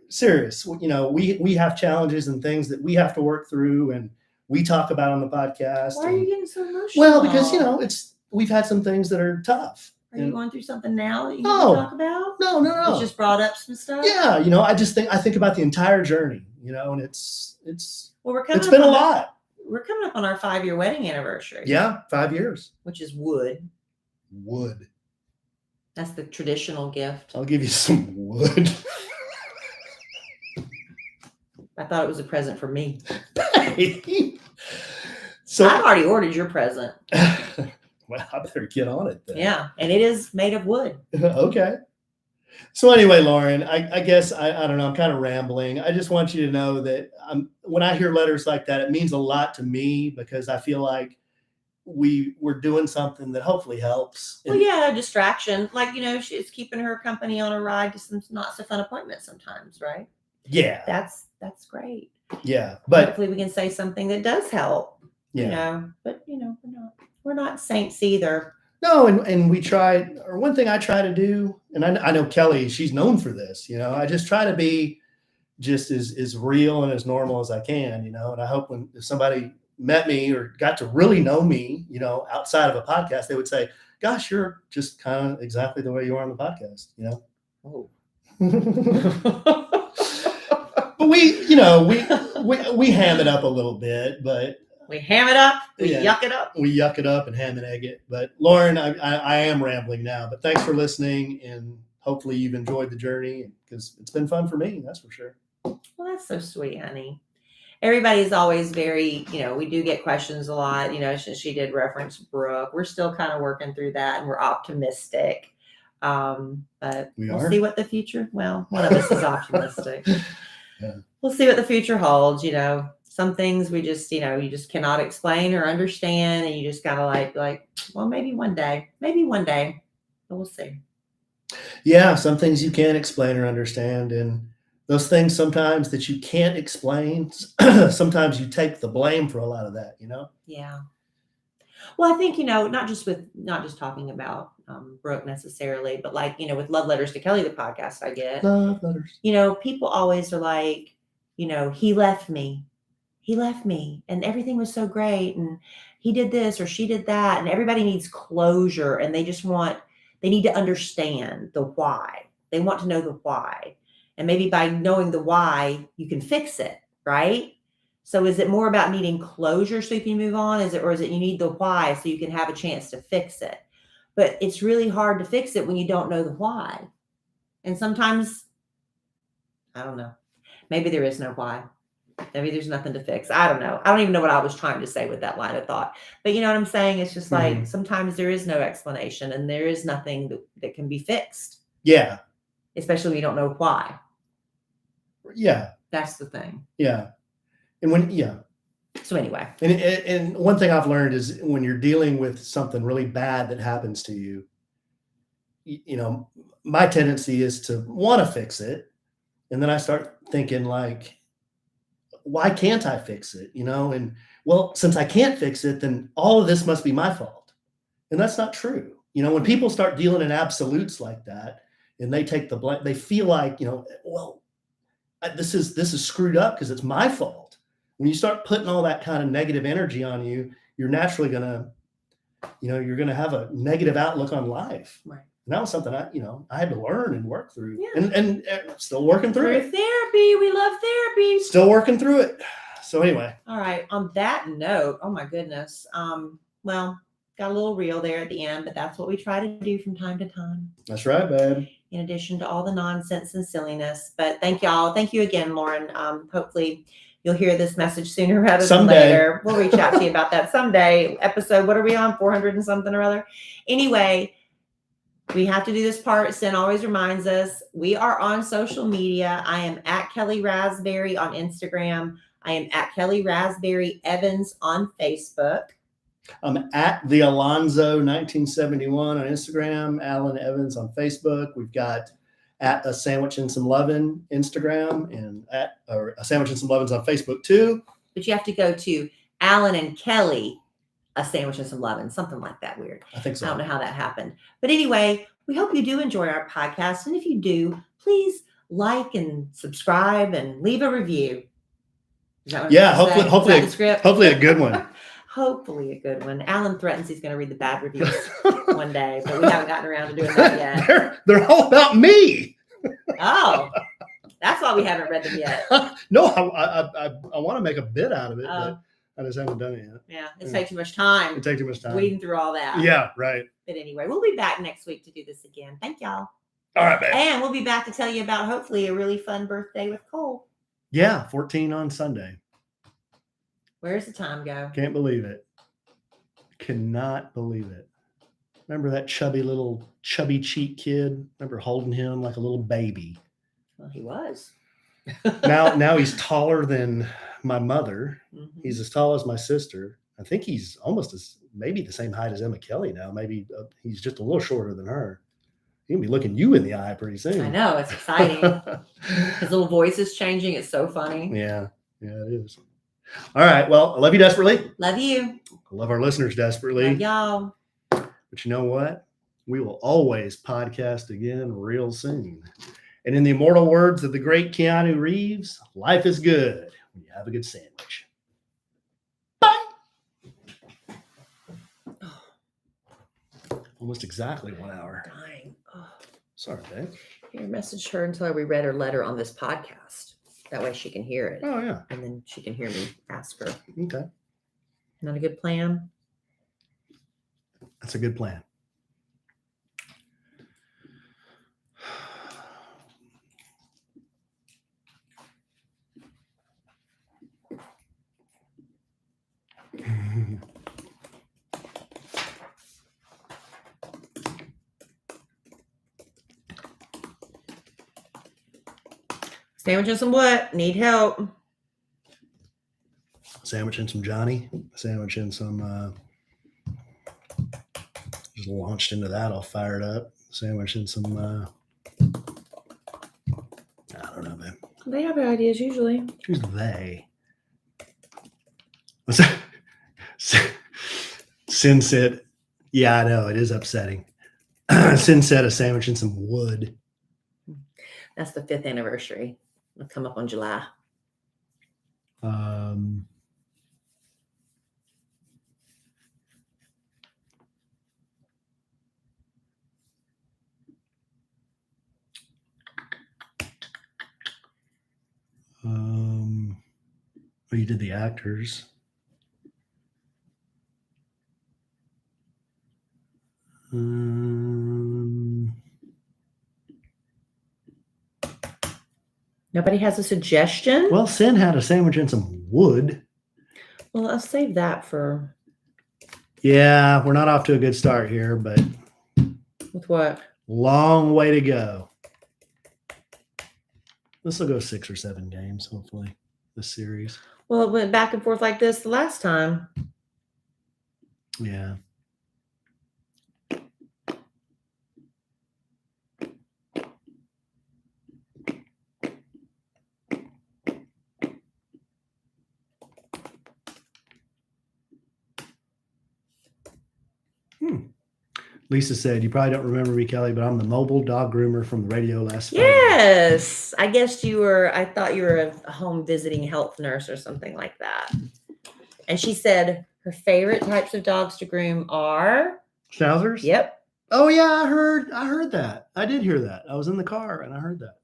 Serious. We have challenges and things that we have to work through, and we talk about on the podcast. Why are you getting so emotional? Well, because we've had some things that are tough. Are you going through something now that you want to talk about? No. You just brought up some stuff. Yeah, I think about the entire journey. And it's been a lot. We're coming up on our 5-year wedding anniversary. Yeah, 5 years. Which is wood. Wood. That's the traditional gift. I'll give you some wood. I thought it was a present for me. So I've already ordered your present. Well, I better get on it then. Yeah, and it is made of wood. Okay. So anyway, Lauren, I guess I don't know. I'm kind of rambling. I just want you to know that when I hear letters like that, it means a lot to me because I feel like we're doing something that hopefully helps. Well, yeah, a distraction. Like, she's keeping her company on a ride to some not so fun appointments sometimes, right? Yeah. That's great. Yeah. But hopefully we can say something that does help. Yeah. But we're not saints either. No, and we try, or one thing I try to do, and I know Kellie, she's known for this, I just try to be just as real and as normal as I can, and I hope if somebody met me or got to really know me, outside of a podcast, they would say, gosh, you're just kind of exactly the way you are on the podcast, Oh. But we ham it up a little bit, but we ham it up, yuck it up. We yuck it up and ham and egg it. But Lauren, I am rambling now, but thanks for listening, and hopefully you've enjoyed the journey because it's been fun for me, that's for sure. Well, that's so sweet, honey. Everybody's always very, we do get questions a lot, she did reference Brooke. We're still kind of working through that, and we're optimistic. But we'll see what the future, one of us is optimistic. Yeah. We'll see what the future holds, Some things we just, you just cannot explain or understand, and you just gotta like, well, maybe one day, but we'll see. Yeah, some things you can't explain or understand, and those things sometimes that you can't explain, sometimes you take the blame for a lot of that, Yeah. Well, I think, not just talking about Brooke necessarily, but with Love Letters to Kellie, the podcast I get. Love letters. People always are like, he left me, and everything was so great, and he did this or she did that, and everybody needs closure, and they need to understand the why. They want to know the why. And maybe by knowing the why, you can fix it, right? So is it more about needing closure so you can move on? Or is it you need the why so you can have a chance to fix it? But it's really hard to fix it when you don't know the why. And sometimes, I don't know, maybe there is no why. Maybe there's nothing to fix. I don't know. I don't even know what I was trying to say with that line of thought. But you know what I'm saying? It's just like sometimes there is no explanation and there is nothing that can be fixed. Yeah. Especially when you don't know why. Yeah. That's the thing. Yeah. So anyway. And one thing I've learned is when you're dealing with something really bad that happens to you, my tendency is to want to fix it. And then I start thinking like, why can't I fix it? And well, since I can't fix it, then all of this must be my fault. And that's not true. When people start dealing in absolutes like that and they take the blame, they feel like, this is screwed up because it's my fault. When you start putting all that kind of negative energy on you, you're naturally going to have a negative outlook on life. Right. And that was something I had to learn and work through. Yeah. And still working through it. Therapy. We love therapy. Still working through it. So anyway. All right. On that note, oh my goodness. Well, got a little real there at the end, but that's what we try to do from time to time. That's right, babe. In addition to all the nonsense and silliness. But thank y'all. Thank you again, Lauren. Hopefully you'll hear this message sooner rather than later. We'll reach out to you about that someday. Episode, what are we on? 400 and something or other. Anyway, we have to do this part. Sin always reminds us. We are on social media. I am at Kellie Rasberry on Instagram. I am at Kellie Rasberry Evans on Facebook. I'm at the Alonzo 1971 on Instagram, Alan Evans on Facebook. We've got at a sandwich and some lovin' Instagram, and at a sandwich and some lovins on Facebook too. But you have to go to Alan and Kellie, a sandwich and some lovin', something like that weird. I think so. I don't know how that happened. But anyway, we hope you do enjoy our podcast. And if you do, please like and subscribe and leave a review. Is that what hopefully a good one. Hopefully a good one. Alan threatens he's going to read the bad reviews one day, but we haven't gotten around to doing that yet. They're all about me. Oh, that's why we haven't read them yet. No, I want to make a bit out of it, but I just haven't done it yet. Yeah, it takes too much time. It takes too much time. Weeding through all that. Yeah, right. But anyway, we'll be back next week to do this again. Thank y'all. All right, babe. And we'll be back to tell you about hopefully a really fun birthday with Cole. Yeah, 14 on Sunday. Where's the time go? Can't believe it. Cannot believe it. Remember that chubby cheek kid? Remember holding him like a little baby? Well, he was. now he's taller than my mother. Mm-hmm. He's as tall as my sister. I think he's almost maybe the same height as Emma Kellie now. Maybe he's just a little shorter than her. He'll be looking you in the eye pretty soon. I know. It's exciting. His little voice is changing. It's so funny. Yeah, it is. All right. Well, I love you desperately. Love you. I love our listeners desperately. Love y'all. But you know what? We will always podcast again real soon. And in the immortal words of the great Keanu Reeves, life is good when you have a good sandwich. Bye. Almost exactly 1 hour. Dying. Oh. Sorry, babe. Here, message her until we read her letter on this podcast. That way she can hear it. Oh, yeah. And then she can hear me ask her. Okay. Not a good plan? That's a good plan. Sandwich and some what? Need help. Sandwich and some Johnny. Sandwich and some just launched into that. I'll fire it up. Sandwich and some I don't know, man. They have ideas usually. Who's they? What's that? Sin said, yeah, I know. It is upsetting. Sin said a sandwich and some wood. That's the 5th anniversary. It'll come up on July. Well, you did the actors. Nobody has a suggestion? Well, Sin had a sandwich and some wood. Well, I'll save that for... Yeah, we're not off to a good start here, but... With what? Long way to go. This will go 6 or 7 games, hopefully, this series. Well, it went back and forth like this the last time. Yeah. Lisa said, you probably don't remember me, Kellie, but I'm the mobile dog groomer from the radio last Friday. Yes. I guess I thought you were a home visiting health nurse or something like that. And she said her favorite types of dogs to groom are... Schnauzers? Yep. Oh, yeah, I heard that. I did hear that. I was in the car and I heard that.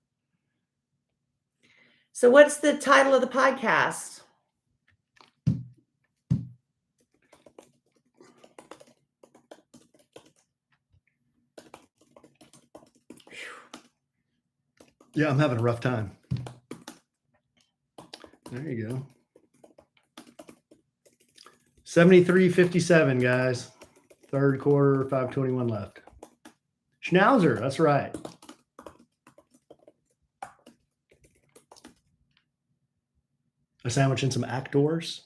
So what's the title of the podcast? Yeah, I'm having a rough time. There you go. 73-57, guys. Third quarter, 5:21 left. Schnauzer, that's right. A sandwich and some actors.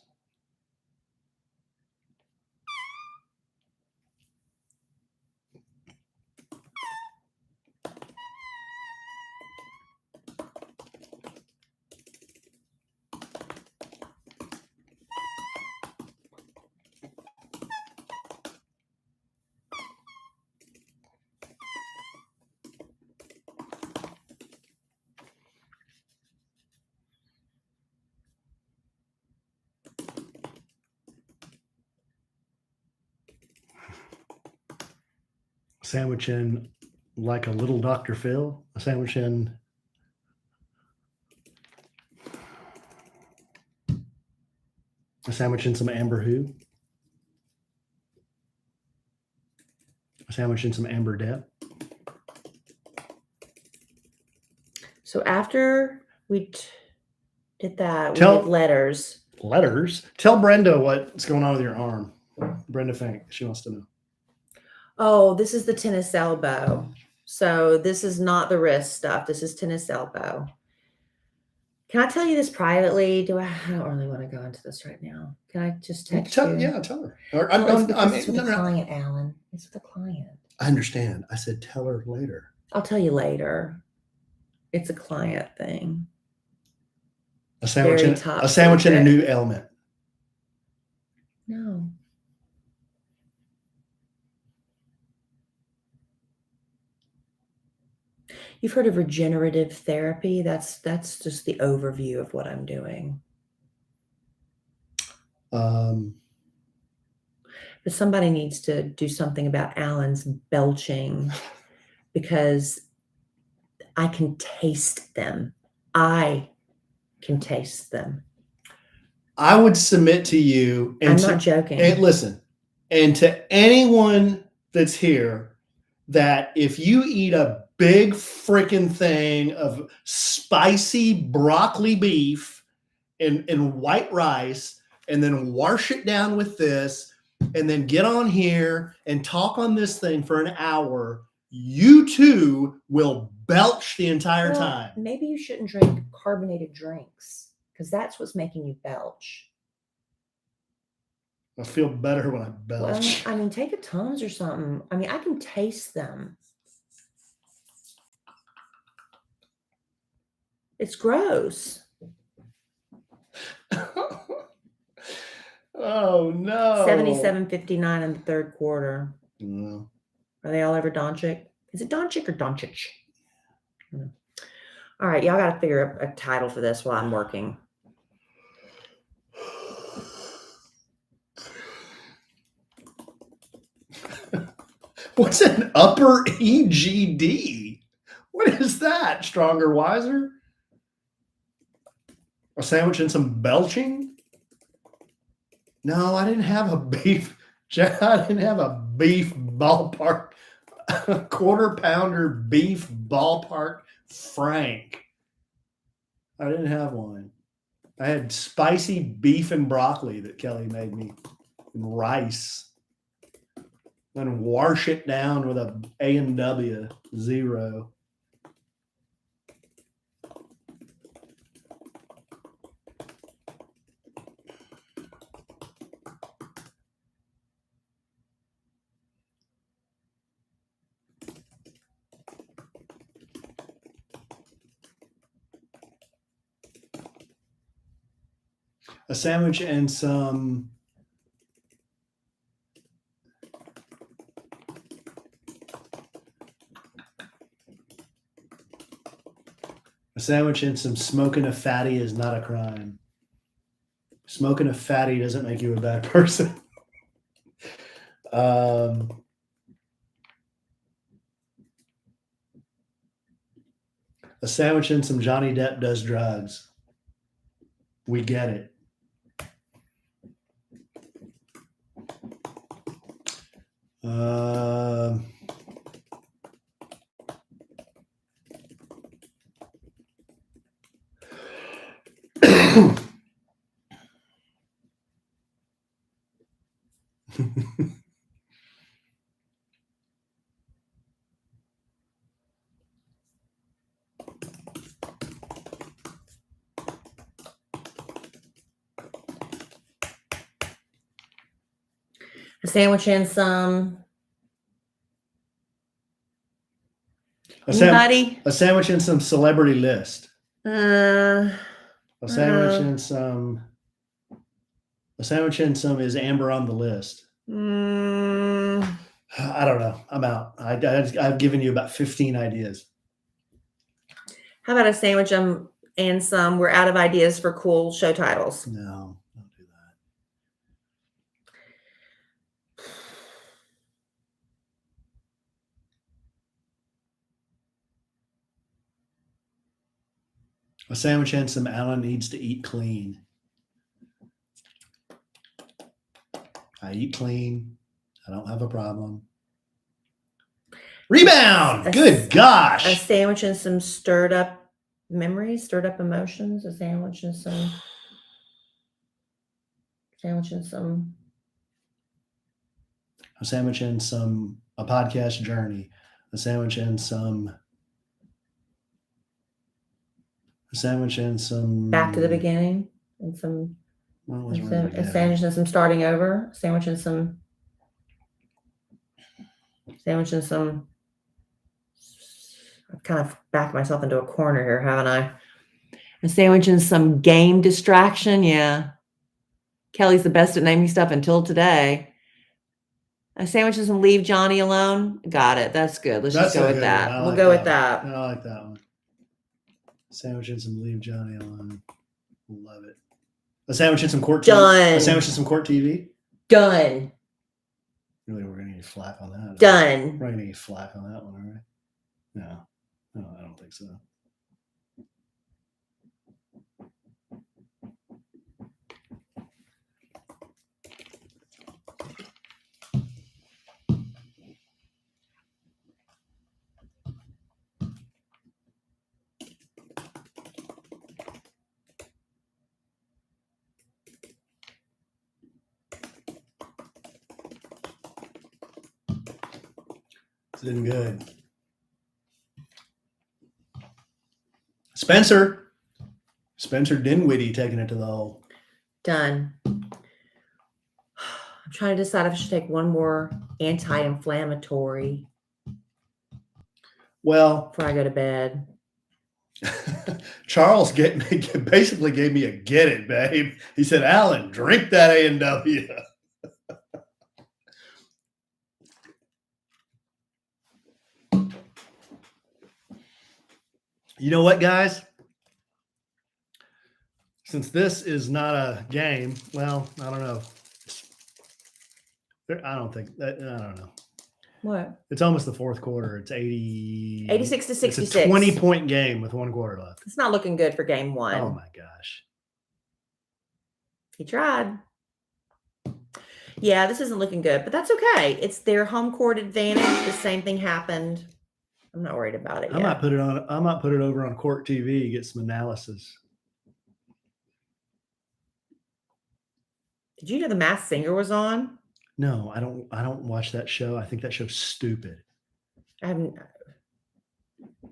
Sandwich in like a little Dr. Phil. A sandwich in some Amber Who. A sandwich in some Amber Depp. So after we did that, we did letters. Letters? Tell Brenda what's going on with your arm. Brenda Fink. She wants to know. Oh, this is the tennis elbow. So this is not the wrist stuff. This is tennis elbow. Can I tell you this privately? I don't really want to go into this right now. Can I just text you? Yeah, tell her. It's with the client, Alan. It's with the client. I understand. I said tell her later. I'll tell you later. It's a client thing. A sandwich and a new ailment. No. You've heard of regenerative therapy? That's just the overview of what I'm doing. But somebody needs to do something about Alan's belching because I can taste them. I can taste them. I would submit to you. I'm not joking. And listen, and to anyone that's here, that if you eat a big freaking thing of spicy broccoli beef and white rice, and then wash it down with this, and then get on here and talk on this thing for an hour, you too will belch the entire time. Maybe you shouldn't drink carbonated drinks because that's what's making you belch. I feel better when I belch. Well, I mean, take a Tums or something. I mean, I can taste them. It's gross. Oh, no. 77-59 in the third quarter. No. Are they all over Doncic? Is it Doncic or Doncic? All right, y'all got to figure a title for this while I'm working. What's an upper EGD? What is that? Stronger, wiser? A sandwich and some belching? No, I didn't have a beef. I didn't have a beef ballpark, a quarter pounder beef ballpark Frank. I didn't have one. I had spicy beef and broccoli that Kellie made me, and rice. Then wash it down with a A&W 0. A sandwich and some smoking a fatty is not a crime. Smoking a fatty doesn't make you a bad person. A sandwich and some Johnny Depp does drugs. We get it. A sandwich and some. Anybody? A sandwich and some celebrity list. A sandwich and some. A sandwich and some is Amber on the list. I don't know. I'm out. I've given you about 15 ideas. How about a sandwich and some? We're out of ideas for cool show titles. No, don't do that. A sandwich and some Alan needs to eat clean. I eat clean. I don't have a problem. Rebound! Good gosh! A sandwich and some stirred up memories, stirred up emotions. A sandwich and some. Sandwich and some. A sandwich and some. A podcast journey. A sandwich and some. A sandwich and some. Back to the beginning and some. A sandwich and some starting over. Sandwich and some. Sandwich and some. I've kind of backed myself into a corner here, haven't I? A sandwich and some game distraction. Yeah. Kellie's the best at naming stuff until today. A sandwich and some leave Johnny alone. Got it. That's good. Let's just go with that. We'll go with that. I like that one. Sandwich and some leave Johnny alone. Love it. A sandwich and some court TV. Done. A sandwich and some court TV. Done. Really, we're gonna get flack on that. Done. We're gonna get flack on that one, all right? No, I don't think so. It's been good. Spencer Dinwiddie taking it to the hole. Done. I'm trying to decide if I should take one more anti-inflammatory. Well, before I go to bed. Charles basically gave me a get it, babe. He said, Alan, drink that A&W. You know what, guys? Since this is not a game, well, I don't know. I don't know. What? It's almost the fourth quarter. It's 86 to 66. It's a 20-point game with 1 quarter left. It's not looking good for game one. Oh, my gosh. He tried. Yeah, this isn't looking good, but that's okay. It's their home court advantage. The same thing happened. I'm not worried about it yet. I might put it over on Court TV, get some analysis. Did you know The Masked Singer was on? No, I don't watch that show. I think that show's stupid. I haven't. Too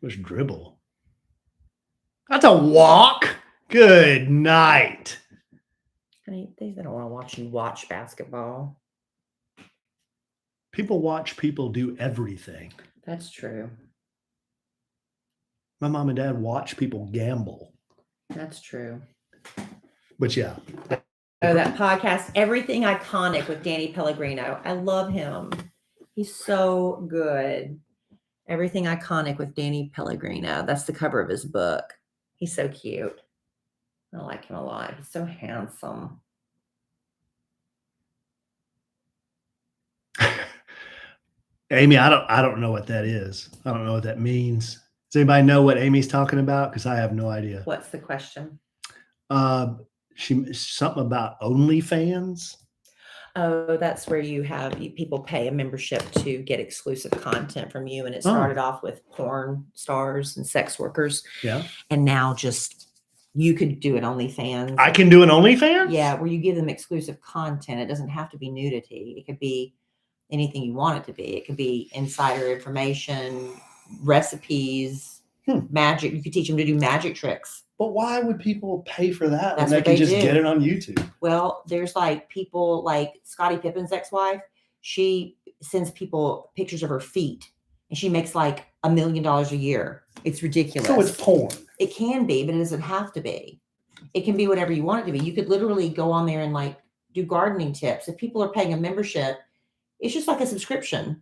much dribble. That's a walk. Good night. Honey, they don't want to watch you watch basketball. People watch people do everything. That's true. My mom and dad watch people gamble. That's true. But yeah. Oh, that podcast, Everything Iconic with Danny Pellegrino. I love him. He's so good. Everything Iconic with Danny Pellegrino. That's the cover of his book. He's so cute. I like him a lot. He's so handsome. Amy, I don't know what that is. I don't know what that means. Does anybody know what Amy's talking about? Because I have no idea. What's the question? Something about OnlyFans. Oh, that's where people pay a membership to get exclusive content from you. And it started off with porn stars and sex workers. Yeah. And now you could do an OnlyFans. I can do an OnlyFans? Yeah, where you give them exclusive content. It doesn't have to be nudity. It could be anything you want it to be. It could be insider information, recipes, magic. You could teach them to do magic tricks. But why would people pay for that when they can just get it on YouTube? Well, there's like people like Scottie Pippen's ex-wife. She sends people pictures of her feet and she makes like $1 million a year. It's ridiculous. So it's porn. It can be, but it doesn't have to be. It can be whatever you want it to be. You could literally go on there and like do gardening tips. If people are paying a membership, it's just like a subscription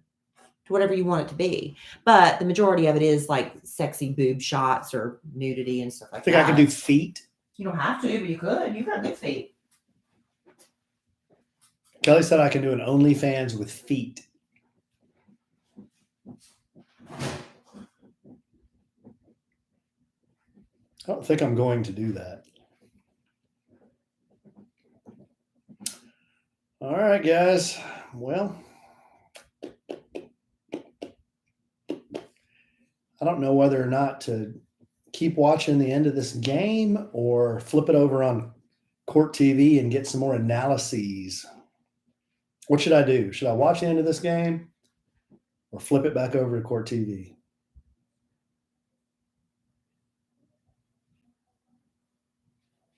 to whatever you want it to be. But the majority of it is like sexy boob shots or nudity and stuff like that. I can do feet? You don't have to, but you could. You've got good feet. Kelly said I can do an OnlyFans with feet. I don't think I'm going to do that. All right, guys. Well, I don't know whether or not to keep watching the end of this game or flip it over on Court TV and get some more analyses. What should I do? Should I watch the end of this game or flip it back over to Court TV?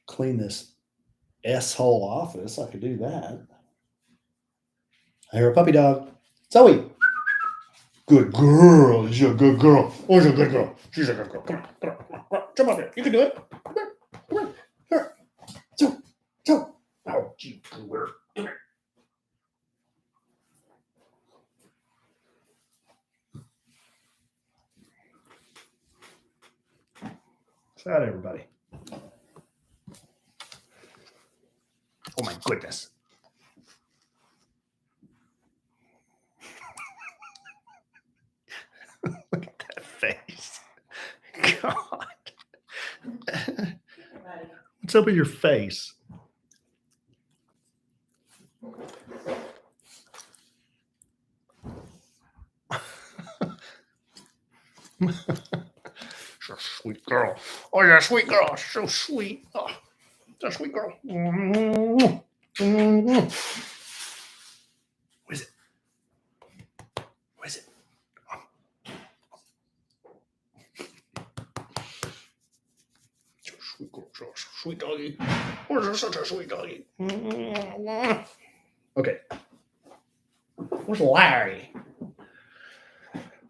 Clean this S-hole office. I could do that. I hear a puppy dog. Zoe. Good girl. She's a good girl. Oh, she's a good girl. She's a good girl. Come on. Come on. Come on. Jump up here. You can do it. Come here. Come here. Here. So. Oh, gee. Come here. What's that, everybody? Oh, my goodness. Look at that face. God. What's up with your face? She's a sweet girl. Oh, you're a sweet girl. So sweet. Oh, that's a sweet girl. What is it? What is it? So sweet girl. So sweet doggy. Oh, you're such a sweet doggy. Okay. Where's Larry?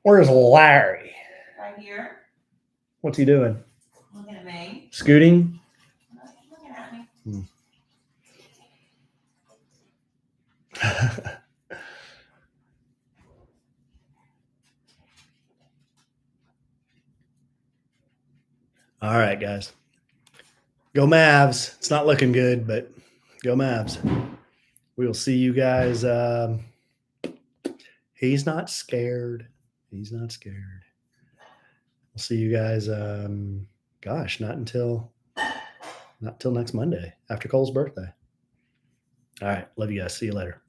Where's Larry? Right here. What's he doing? Looking at me. Scooting? Looking at me. All right, guys. Go Mavs. It's not looking good, but go Mavs. We will see you guys. He's not scared. He's not scared. We'll see you guys. Not until next Monday after Cole's birthday. All right. Love you guys. See you later.